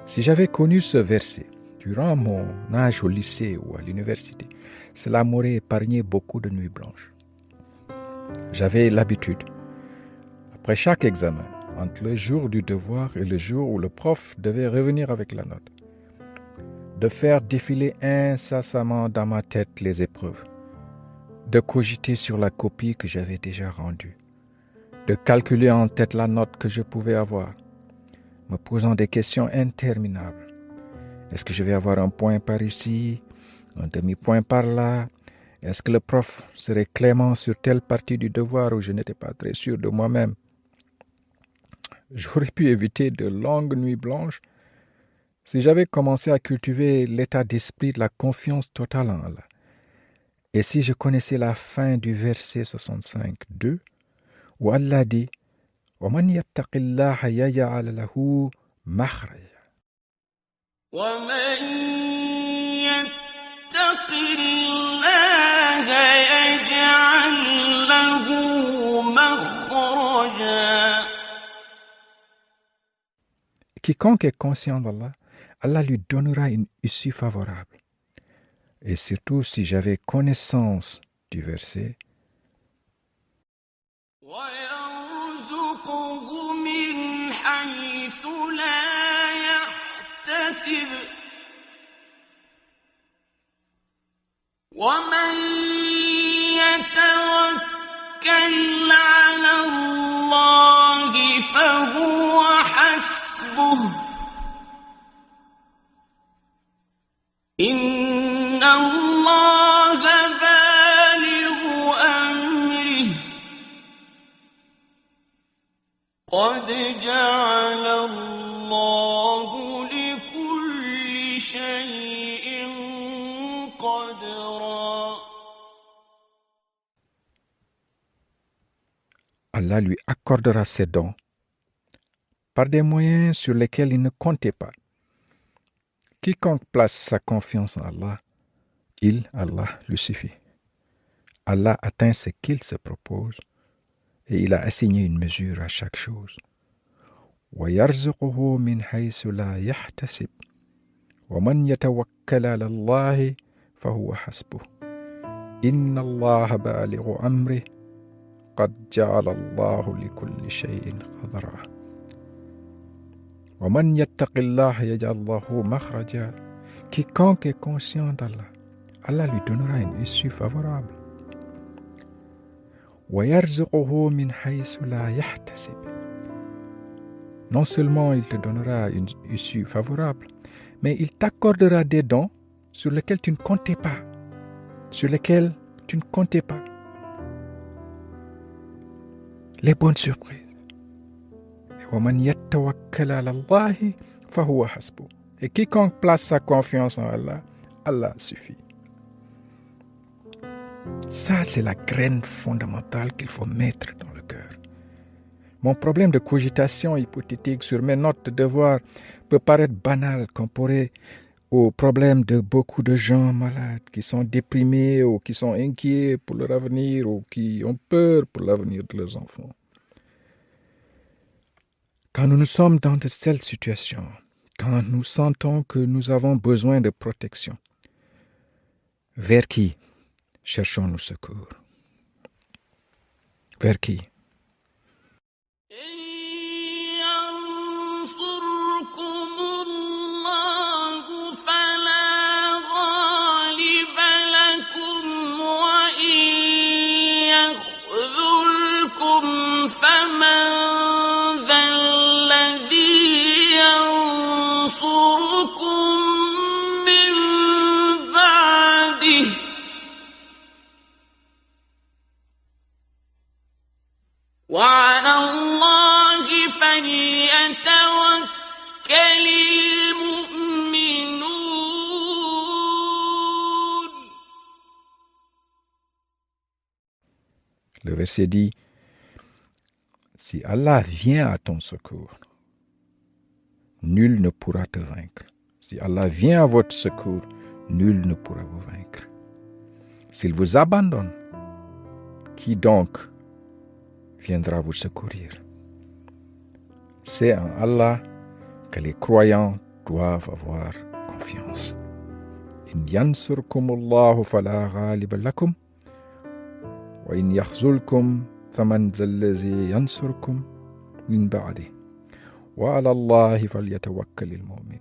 Si j'avais connu ce verset durant mon âge au lycée ou à l'université, cela m'aurait épargné beaucoup de nuits blanches. J'avais l'habitude, après chaque examen, entre le jour du devoir et le jour où le prof devait revenir avec la note, de faire défiler incessamment dans ma tête les épreuves, de cogiter sur la copie que j'avais déjà rendue, de calculer en tête la note que je pouvais avoir, me posant des questions interminables. Est-ce que je vais avoir un point par ici, un demi-point par là? Est-ce que le prof serait clément sur telle partie du devoir où je n'étais pas très sûr de moi-même? J'aurais pu éviter de longues nuits blanches si j'avais commencé à cultiver l'état d'esprit de la confiance totale en Allah. Et si je connaissais la fin du verset 65-2, où Allah dit « وَمَنْ يَتَّقِ اللَّهَ يَجْعَلْ لَهُ مَخْرَجًا » وَمَنْ يَتَّقِ اللَّهَ يَجْعَلْ لَهُ مَخْرَجًا. Quiconque est conscient d'Allah, Allah lui donnera une issue favorable. Et surtout si j'avais connaissance du verset, وَيَرْزُقْهُ مِنْ حَيْثُ لَا يَحْتَسِبُ وَمَنْ يَتَوَكَّلْ عَلَى اللَّهِ فَهُوَ حَسْبُهُ إِنَّ اللَّهَ بَالِغُ أَمْرِهِ قد جعل الله لكل شيء قدرا. Allah lui accordera ses dons par des moyens sur lesquels il ne comptait pas. Quiconque place sa confiance en Allah, Allah, lui suffit. Allah atteint ce qu'il se propose et il a assigné une mesure à chaque chose. وَيَرْزُقُهُ مِنْ حَيْثُ لَا يَحْتَسِبُ وَمَنْ يَتَوَكَّلْ عَلَى اللَّهِ فَهُوَ حَسْبُهُ إِنَّ اللَّهَ بَالِغُ أَمْرِهِ قَدْ جَعَلَ اللَّهُ لِكُلِّ شَيْءٍ قَدْرًا وَمَنْ يَتَّقِ اللَّهَ يَجْعَلْ لَهُ مَخْرَجًا. Quiconque est conscient d'Allah, Allah lui donnera une issue favorable. وَيَرْزُقُهُ مِنْ حَيْثُ لَا يَحْتَسِبُ. Non seulement il te donnera une issue favorable, mais il t'accordera des dons sur lesquels tu ne comptais pas. Les bonnes surprises. وَمَنْ يَتَّوَكَّلْ عَلَى اللَّهِ فَهُوَ حَسْبُهُ. Et quiconque place sa confiance en Allah, Allah suffit. Ça, c'est la graine fondamentale qu'il faut mettre dans le cœur. Mon problème de cogitation hypothétique sur mes notes de devoir peut paraître banal comparé au problème de beaucoup de gens malades qui sont déprimés ou qui sont inquiets pour leur avenir ou qui ont peur pour l'avenir de leurs enfants. Quand nous sommes dans de telles situations, quand nous sentons que nous avons besoin de protection, vers qui cherchons-nous secours? Vers qui? وعلى الله فليتوكل المؤمنون. Le verset dit, si Allah vient à ton secours, nul ne pourra te vaincre. Si Allah vient à votre secours, nul ne pourra vous vaincre. S'il vous abandonne, qui donc viendra vous secourir? C'est en Allah que les croyants doivent avoir confiance. In yansurkumullahu fala ghaliba lakum wa in yakhzulkum faman dhallazi yansurkum min ba'di wa ala Allahi falyatawakkalil mu'minin.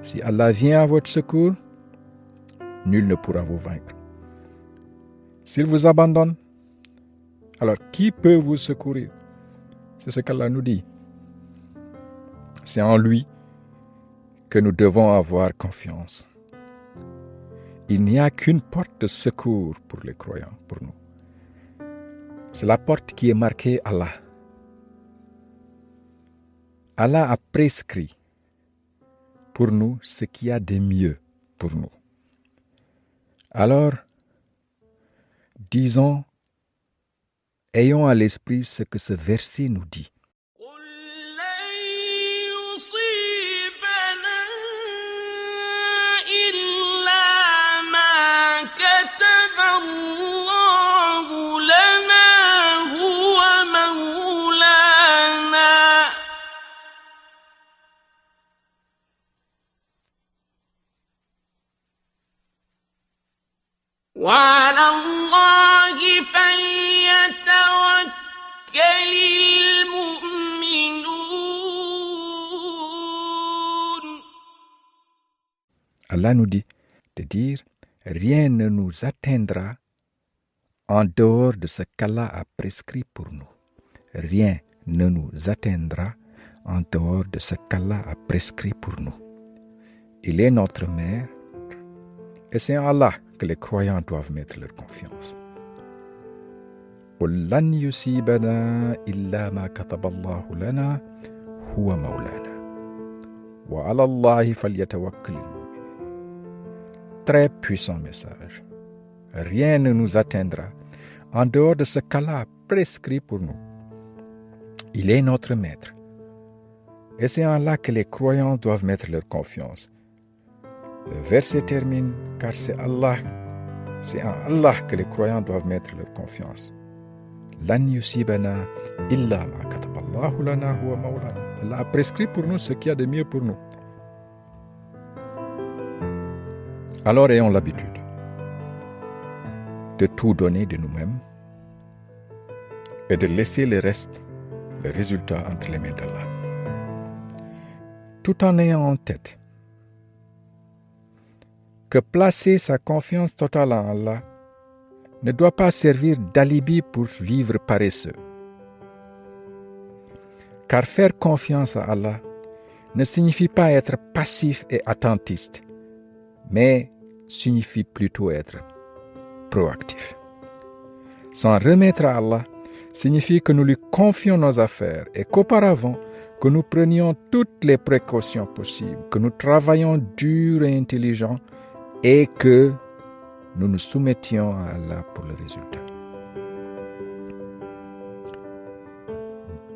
Si Allah vient à votre secours, nul ne pourra vous vaincre. S'il vous abandonne, alors qui peut vous secourir? C'est ce qu'Allah nous dit. C'est en lui que nous devons avoir confiance. Il n'y a qu'une porte de secours pour les croyants, pour nous. C'est la porte qui est marquée Allah. Allah a prescrit pour nous ce qu'il y a de mieux pour nous. Alors, disons, ayons à l'esprit ce que ce verset nous dit. وعلى الله فليتوكل المؤمنون. Allah nous dit de dire rien ne nous atteindra en dehors de ce qu'Allah a prescrit pour nous. Rien ne nous atteindra en dehors de ce qu'Allah a prescrit pour nous. Il est notre Maître et c'est en Allah que les croyants doivent mettre leur confiance. قل لن يصيبنا إلا ما كتب الله لنا هو مولانا وعلى الله فليتوكل المؤمنون. Très puissant message. Rien ne nous atteindra en dehors de ce qu'Allah a prescrit pour nous. Il est notre maître. Et c'est en Allah que les croyants doivent mettre leur confiance. Le verset termine car c'est en Allah que les croyants doivent mettre leur confiance. Lan yusibana illa ma kataballahu lana huwa maulana. Allah a prescrit pour nous ce qu'il y a de mieux pour nous. Alors ayons l'habitude de tout donner de nous-mêmes et de laisser le reste, le résultat entre les mains d'Allah. Tout en ayant en tête que placer sa confiance totale en Allah ne doit pas servir d'alibi pour vivre paresseux. Car faire confiance à Allah ne signifie pas être passif et attentiste, mais signifie plutôt être proactif. S'en remettre à Allah signifie que nous lui confions nos affaires et qu'auparavant, que nous prenions toutes les précautions possibles, que nous travaillions dur et intelligent et que nous nous soumettions à Allah pour le résultat.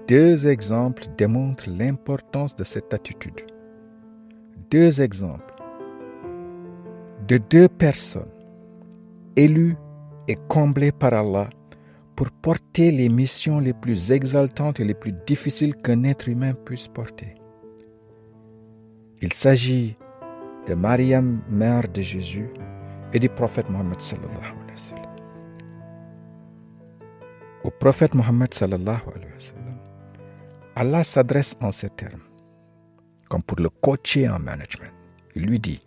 Deux exemples démontrent l'importance de cette attitude. Deux exemples de deux personnes élues et comblées par Allah pour porter les missions les plus exaltantes et les plus difficiles qu'un être humain puisse porter. Il s'agit de Mariam, mère de Jésus, et du prophète Mohammed sallallahu alayhi wa sallam. Au prophète Mohammed sallallahu alayhi wa sallam, Allah s'adresse en ces termes, comme pour le coacher en management. Il lui dit: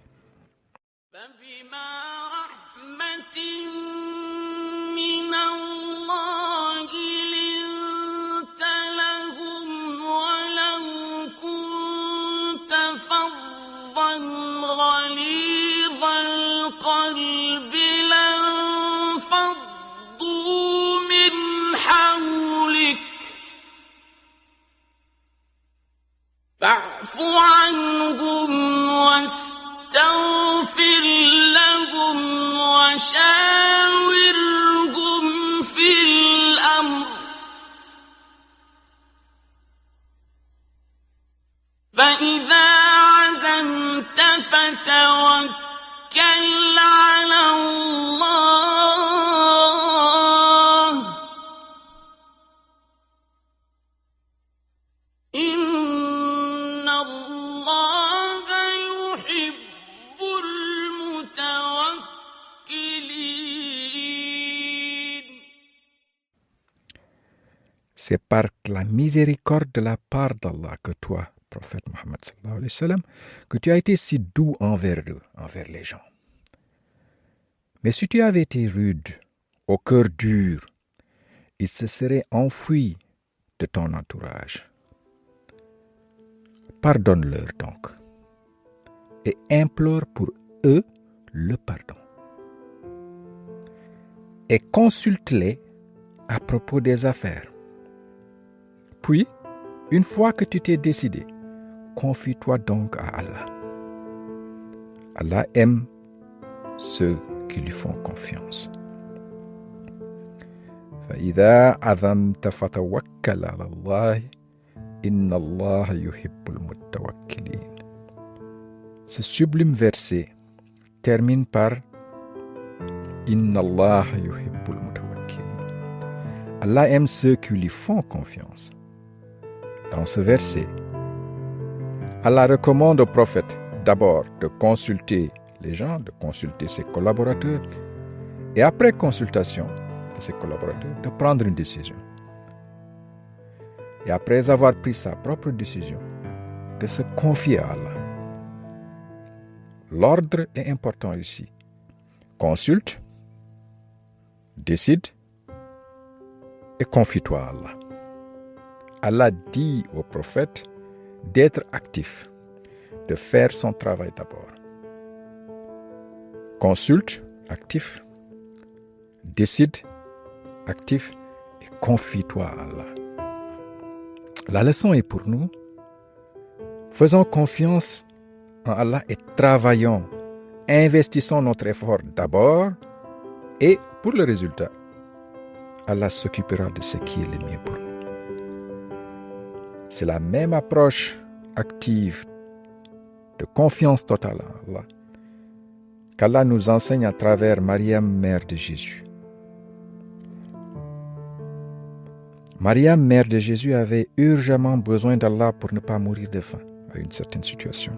غليظ القلب لانفضوا من حولك فاعف عنهم واستغفر لهم وشاورهم في الأمر فإذا عزمت فتوكل على الله إن الله يحب المتوكلين. C'est par la miséricorde de la part d'Allah que toi, prophète Mohammed sallallahu alayhi wa sallam, que tu as été si doux envers eux, envers les gens. Mais si tu avais été rude, au cœur dur, ils se seraient enfuis de ton entourage. Pardonne-leur donc et implore pour eux le pardon. Et consulte-les à propos des affaires. Puis, une fois que tu t'es décidé, confie-toi donc à Allah. Allah aime ceux qui lui font confiance. فَإِذَا عَزَمْتَ فَتَوَكَّلْ عَلَى اللَّهِ إِنَّ اللَّهَ يُحِبُّ الْمُتَوَكِّلِينَ. Ce sublime verset termine par Inna Allah yuhibbul mutawakkilin. Allah aime ceux qui lui font confiance. Dans ce verset, Allah recommande au prophète d'abord de consulter les gens, de consulter ses collaborateurs, et après consultation de ses collaborateurs, de prendre une décision. Et après avoir pris sa propre décision, de se confier à Allah. L'ordre est important ici. Consulte, décide et confie-toi à Allah. Allah dit au prophète d'être actif, de faire son travail d'abord. Consulte, actif, décide, actif, confie-toi à Allah. La leçon est pour nous. Faisons confiance en Allah et travaillons. Investissons notre effort d'abord et pour le résultat, Allah s'occupera de ce qui est le mieux pour nous. C'est la même approche active de confiance totale en Allah qu'Allah nous enseigne à travers Mariam, mère de Jésus. Mariam, mère de Jésus, avait urgemment besoin d'Allah pour ne pas mourir de faim à une certaine situation.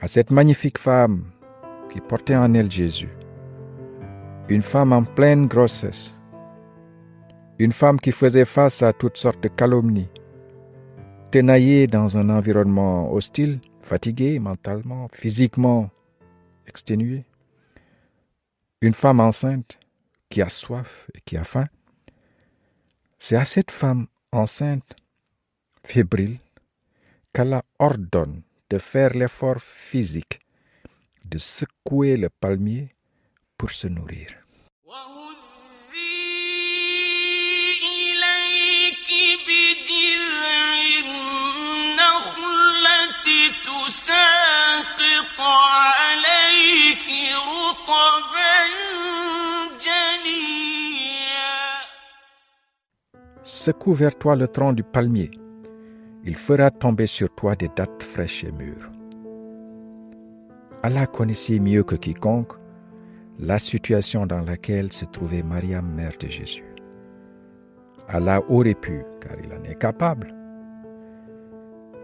À cette magnifique femme qui portait en elle Jésus, une femme en pleine grossesse, une femme qui faisait face à toutes sortes de calomnies, tenaillée dans un environnement hostile, fatiguée mentalement, physiquement exténuée, une femme enceinte qui a soif et qui a faim. C'est à cette femme enceinte, fébrile, qu'Allah ordonne de faire l'effort physique de secouer le palmier pour se nourrir. Secoue vers toi le tronc du palmier. Il fera tomber sur toi des dattes fraîches et mûres. Allah connaissait mieux que quiconque la situation dans laquelle se trouvait Mariam, mère de Jésus. Allah aurait pu, car il en est capable,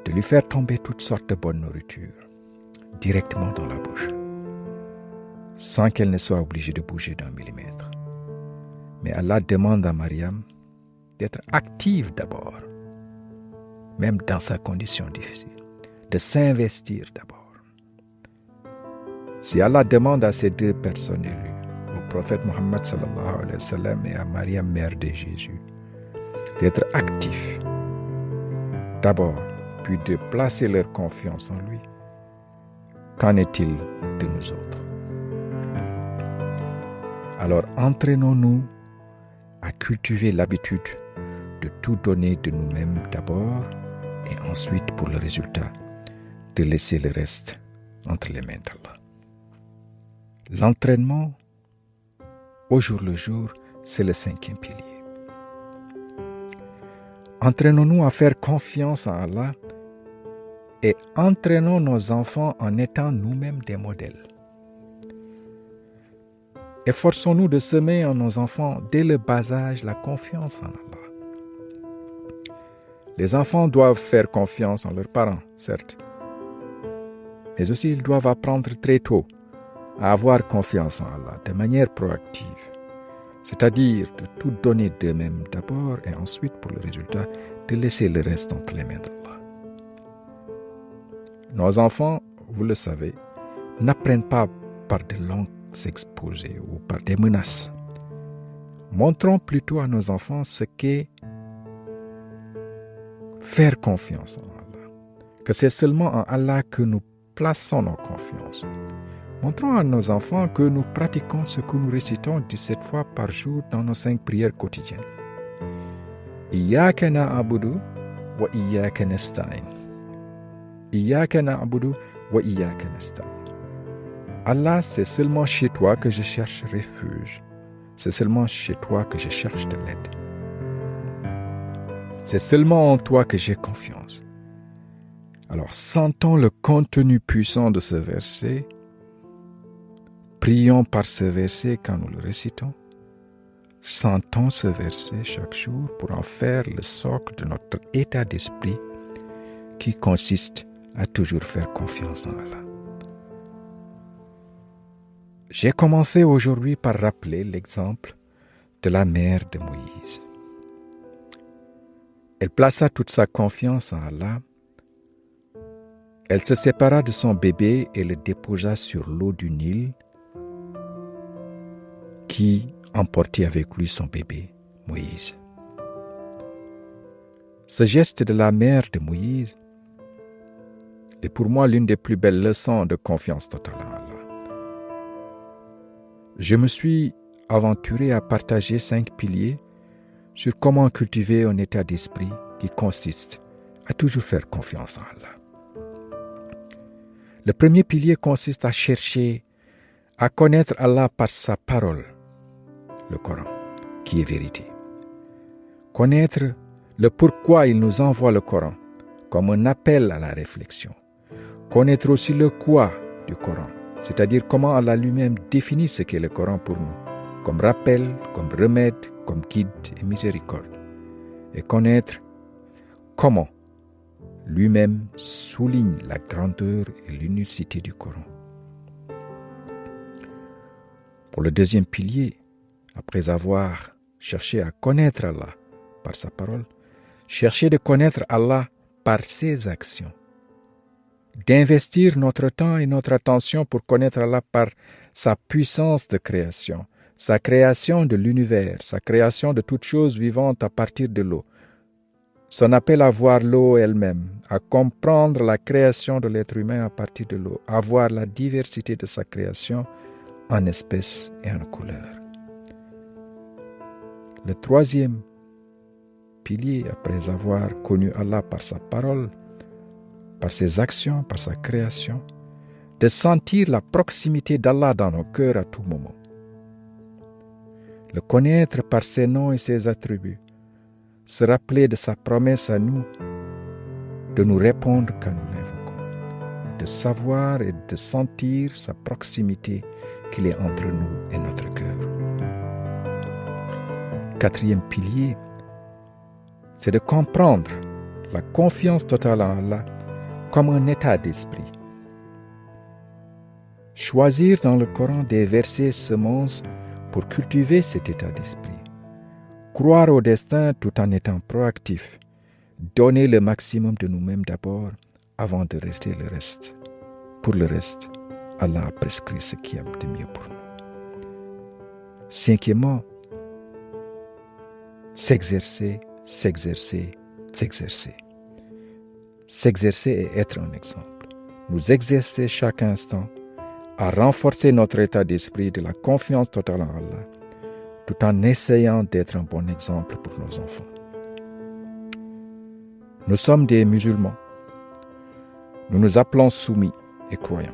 de lui faire tomber toutes sortes de bonnes nourritures directement dans la bouche, sans qu'elle ne soit obligée de bouger d'un millimètre. Mais Allah demande à Mariam d'être active d'abord, même dans sa condition difficile, de s'investir d'abord. Si Allah demande à ces deux personnes élues, au prophète Mohammed sallallahu alayhi wa sallam et à Mariam, mère de Jésus, d'être actifs d'abord, puis de placer leur confiance en lui, qu'en est-il de nous autres? Alors entraînons-nous à cultiver l'habitude de tout donner de nous-mêmes d'abord et ensuite pour le résultat de laisser le reste entre les mains d'Allah. L'entraînement au jour le jour, c'est le 5e pilier. Entraînons-nous à faire confiance en Allah et entraînons nos enfants en étant nous-mêmes des modèles. Efforçons-nous de semer en nos enfants dès le bas âge la confiance en Allah. Les enfants doivent faire confiance en leurs parents, certes, mais aussi ils doivent apprendre très tôt à avoir confiance en Allah de manière proactive, c'est-à-dire de tout donner d'eux-mêmes d'abord et ensuite pour le résultat de laisser le reste entre les mains d'Allah. Nos enfants, vous le savez, n'apprennent pas par de longs exposés ou par des menaces. Montrons plutôt à nos enfants ce qu'est faire confiance en Allah, que c'est seulement en Allah que nous plaçons nos confiances. Montrons à nos enfants que nous pratiquons ce que nous récitons 17 fois par jour dans nos 5 prières quotidiennes. Iyyaka na'budu wa iyyaka nasta'in. Iyyaka na'budu wa iyyaka nasta'in. Allah, c'est seulement chez toi que je cherche refuge. C'est seulement chez toi que je cherche de l'aide. C'est seulement en toi que j'ai confiance. Alors, sentons le contenu puissant de ce verset. Prions par ce verset quand nous le récitons. Sentons ce verset chaque jour pour en faire le socle de notre état d'esprit qui consiste à toujours faire confiance en Allah. J'ai commencé aujourd'hui par rappeler l'exemple de la mère de Moïse. Elle plaça toute sa confiance en Allah. Elle se sépara de son bébé et le déposa sur l'eau du Nil qui emportait avec lui son bébé, Moïse. Ce geste de la mère de Moïse est pour moi l'une des plus belles leçons de confiance totale en Allah. Je me suis aventuré à partager 5 piliers sur comment cultiver un état d'esprit qui consiste à toujours faire confiance en Allah. Le premier pilier consiste à chercher à connaître Allah par sa parole, le Coran, qui est vérité. Connaître le pourquoi il nous envoie le Coran, comme un appel à la réflexion. Connaître aussi le quoi du Coran, c'est-à-dire comment Allah lui-même définit ce qu'est le Coran pour nous, comme rappel, comme remède, comme guide et miséricorde. Et connaître comment lui-même souligne la grandeur et l'unicité du Coran. Pour le deuxième pilier, après avoir cherché à connaître Allah par sa parole, chercher de connaître Allah par ses actions. D'investir notre temps et notre attention pour connaître Allah par sa puissance de création, sa création de l'univers, sa création de toutes choses vivantes à partir de l'eau, son appel à voir l'eau elle-même, à comprendre la création de l'être humain à partir de l'eau, à voir la diversité de sa création en espèces et en couleurs. Le troisième pilier, après avoir connu Allah par sa parole, par ses actions, par sa création, de sentir la proximité d'Allah dans nos cœurs à tout moment. Le connaître par ses noms et ses attributs, se rappeler de sa promesse à nous, de nous répondre quand nous l'invoquons, de savoir et de sentir sa proximité qu'il est entre nous et notre cœur. Quatrième pilier, c'est de comprendre la confiance totale en Allah comme un état d'esprit. Choisir dans le Coran des versets semences pour cultiver cet état d'esprit. Croire au destin tout en étant proactif. Donner le maximum de nous-mêmes d'abord avant de rester le reste. Pour le reste, Allah a prescrit ce qui est de mieux pour nous. Cinquièmement, s'exercer. S'exercer et être un exemple. Nous exercer chaque instant à renforcer notre état d'esprit de la confiance totale en Allah, tout en essayant d'être un bon exemple pour nos enfants. Nous sommes des musulmans. Nous nous appelons soumis et croyants.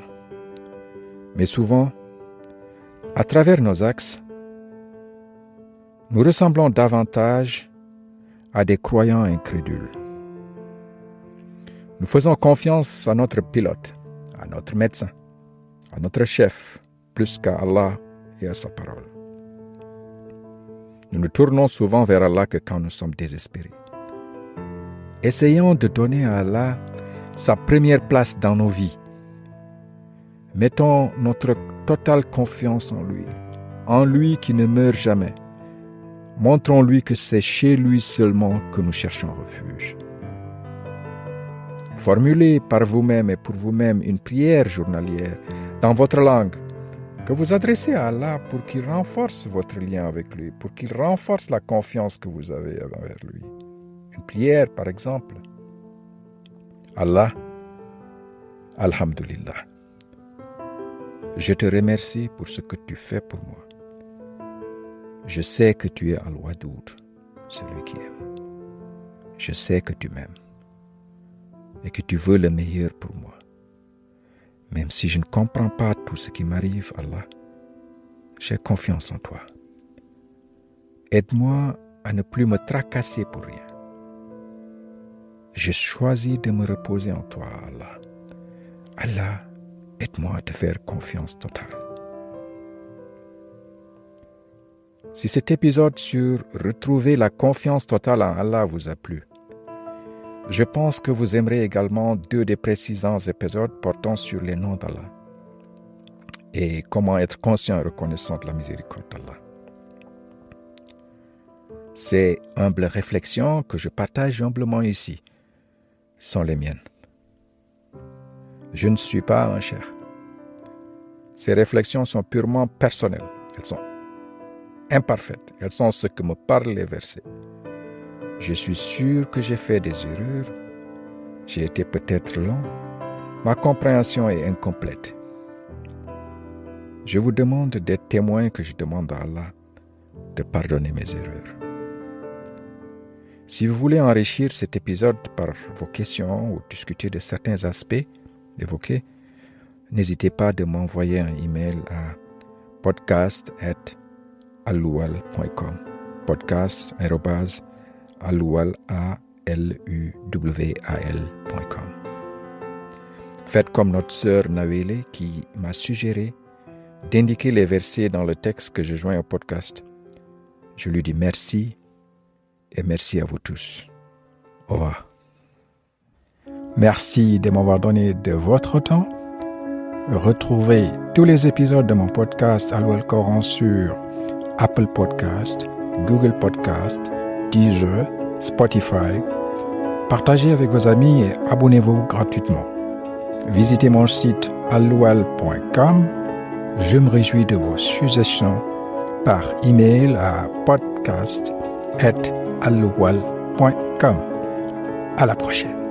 Mais souvent, à travers nos axes, nous ressemblons davantage à des croyants incrédules. Nous faisons confiance à notre pilote, à notre médecin, à notre chef, plus qu'à Allah et à sa parole. Nous nous tournons souvent vers Allah que quand nous sommes désespérés. Essayons de donner à Allah sa première place dans nos vies. Mettons notre totale confiance en lui qui ne meurt jamais. Montrons-lui que c'est chez lui seulement que nous cherchons refuge. Formulez par vous-même et pour vous-même une prière journalière dans votre langue que vous adressez à Allah pour qu'il renforce votre lien avec lui, pour qu'il renforce la confiance que vous avez envers lui. Une prière, par exemple. Allah, Alhamdulillah. Je te remercie pour ce que tu fais pour moi. Je sais que tu es Al-Wadoud, celui qui aime. Je sais que tu m'aimes et que tu veux le meilleur pour moi. Même si je ne comprends pas tout ce qui m'arrive, Allah, j'ai confiance en toi. Aide-moi à ne plus me tracasser pour rien. Je choisis de me reposer en toi, Allah. Allah, aide-moi à te faire confiance totale. Si cet épisode sur retrouver la confiance totale en Allah vous a plu, je pense que vous aimerez également 2 des précédents épisodes portant sur les noms d'Allah et comment être conscient et reconnaissant de la miséricorde d'Allah. Ces humbles réflexions que je partage humblement ici sont les miennes. Je ne suis pas un cheikh. Ces réflexions sont purement personnelles. Elles sont imparfaites. Elles sont ce que me parlent les versets. Je suis sûr que j'ai fait des erreurs. J'ai été peut-être long. Ma compréhension est incomplète. Je vous demande d'être témoin que je demande à Allah de pardonner mes erreurs. Si vous voulez enrichir cet épisode par vos questions ou discuter de certains aspects évoqués, n'hésitez pas à m'envoyer un email à podcast@aloual.com podcast@aloual.com. Faites comme notre sœur Nawele qui m'a suggéré d'indiquer les versets dans le texte que je joins au podcast. Je lui dis merci et merci à vous tous. Au revoir. Merci de m'avoir donné de votre temps. Retrouvez tous les épisodes de mon podcast Aloual Coran sur Apple Podcast, Google Podcast, Deezer, Spotify. Partagez avec vos amis et abonnez-vous gratuitement. Visitez mon site aloual.com. Je me réjouis de vos suggestions par email à podcast@aloual.com. À la prochaine.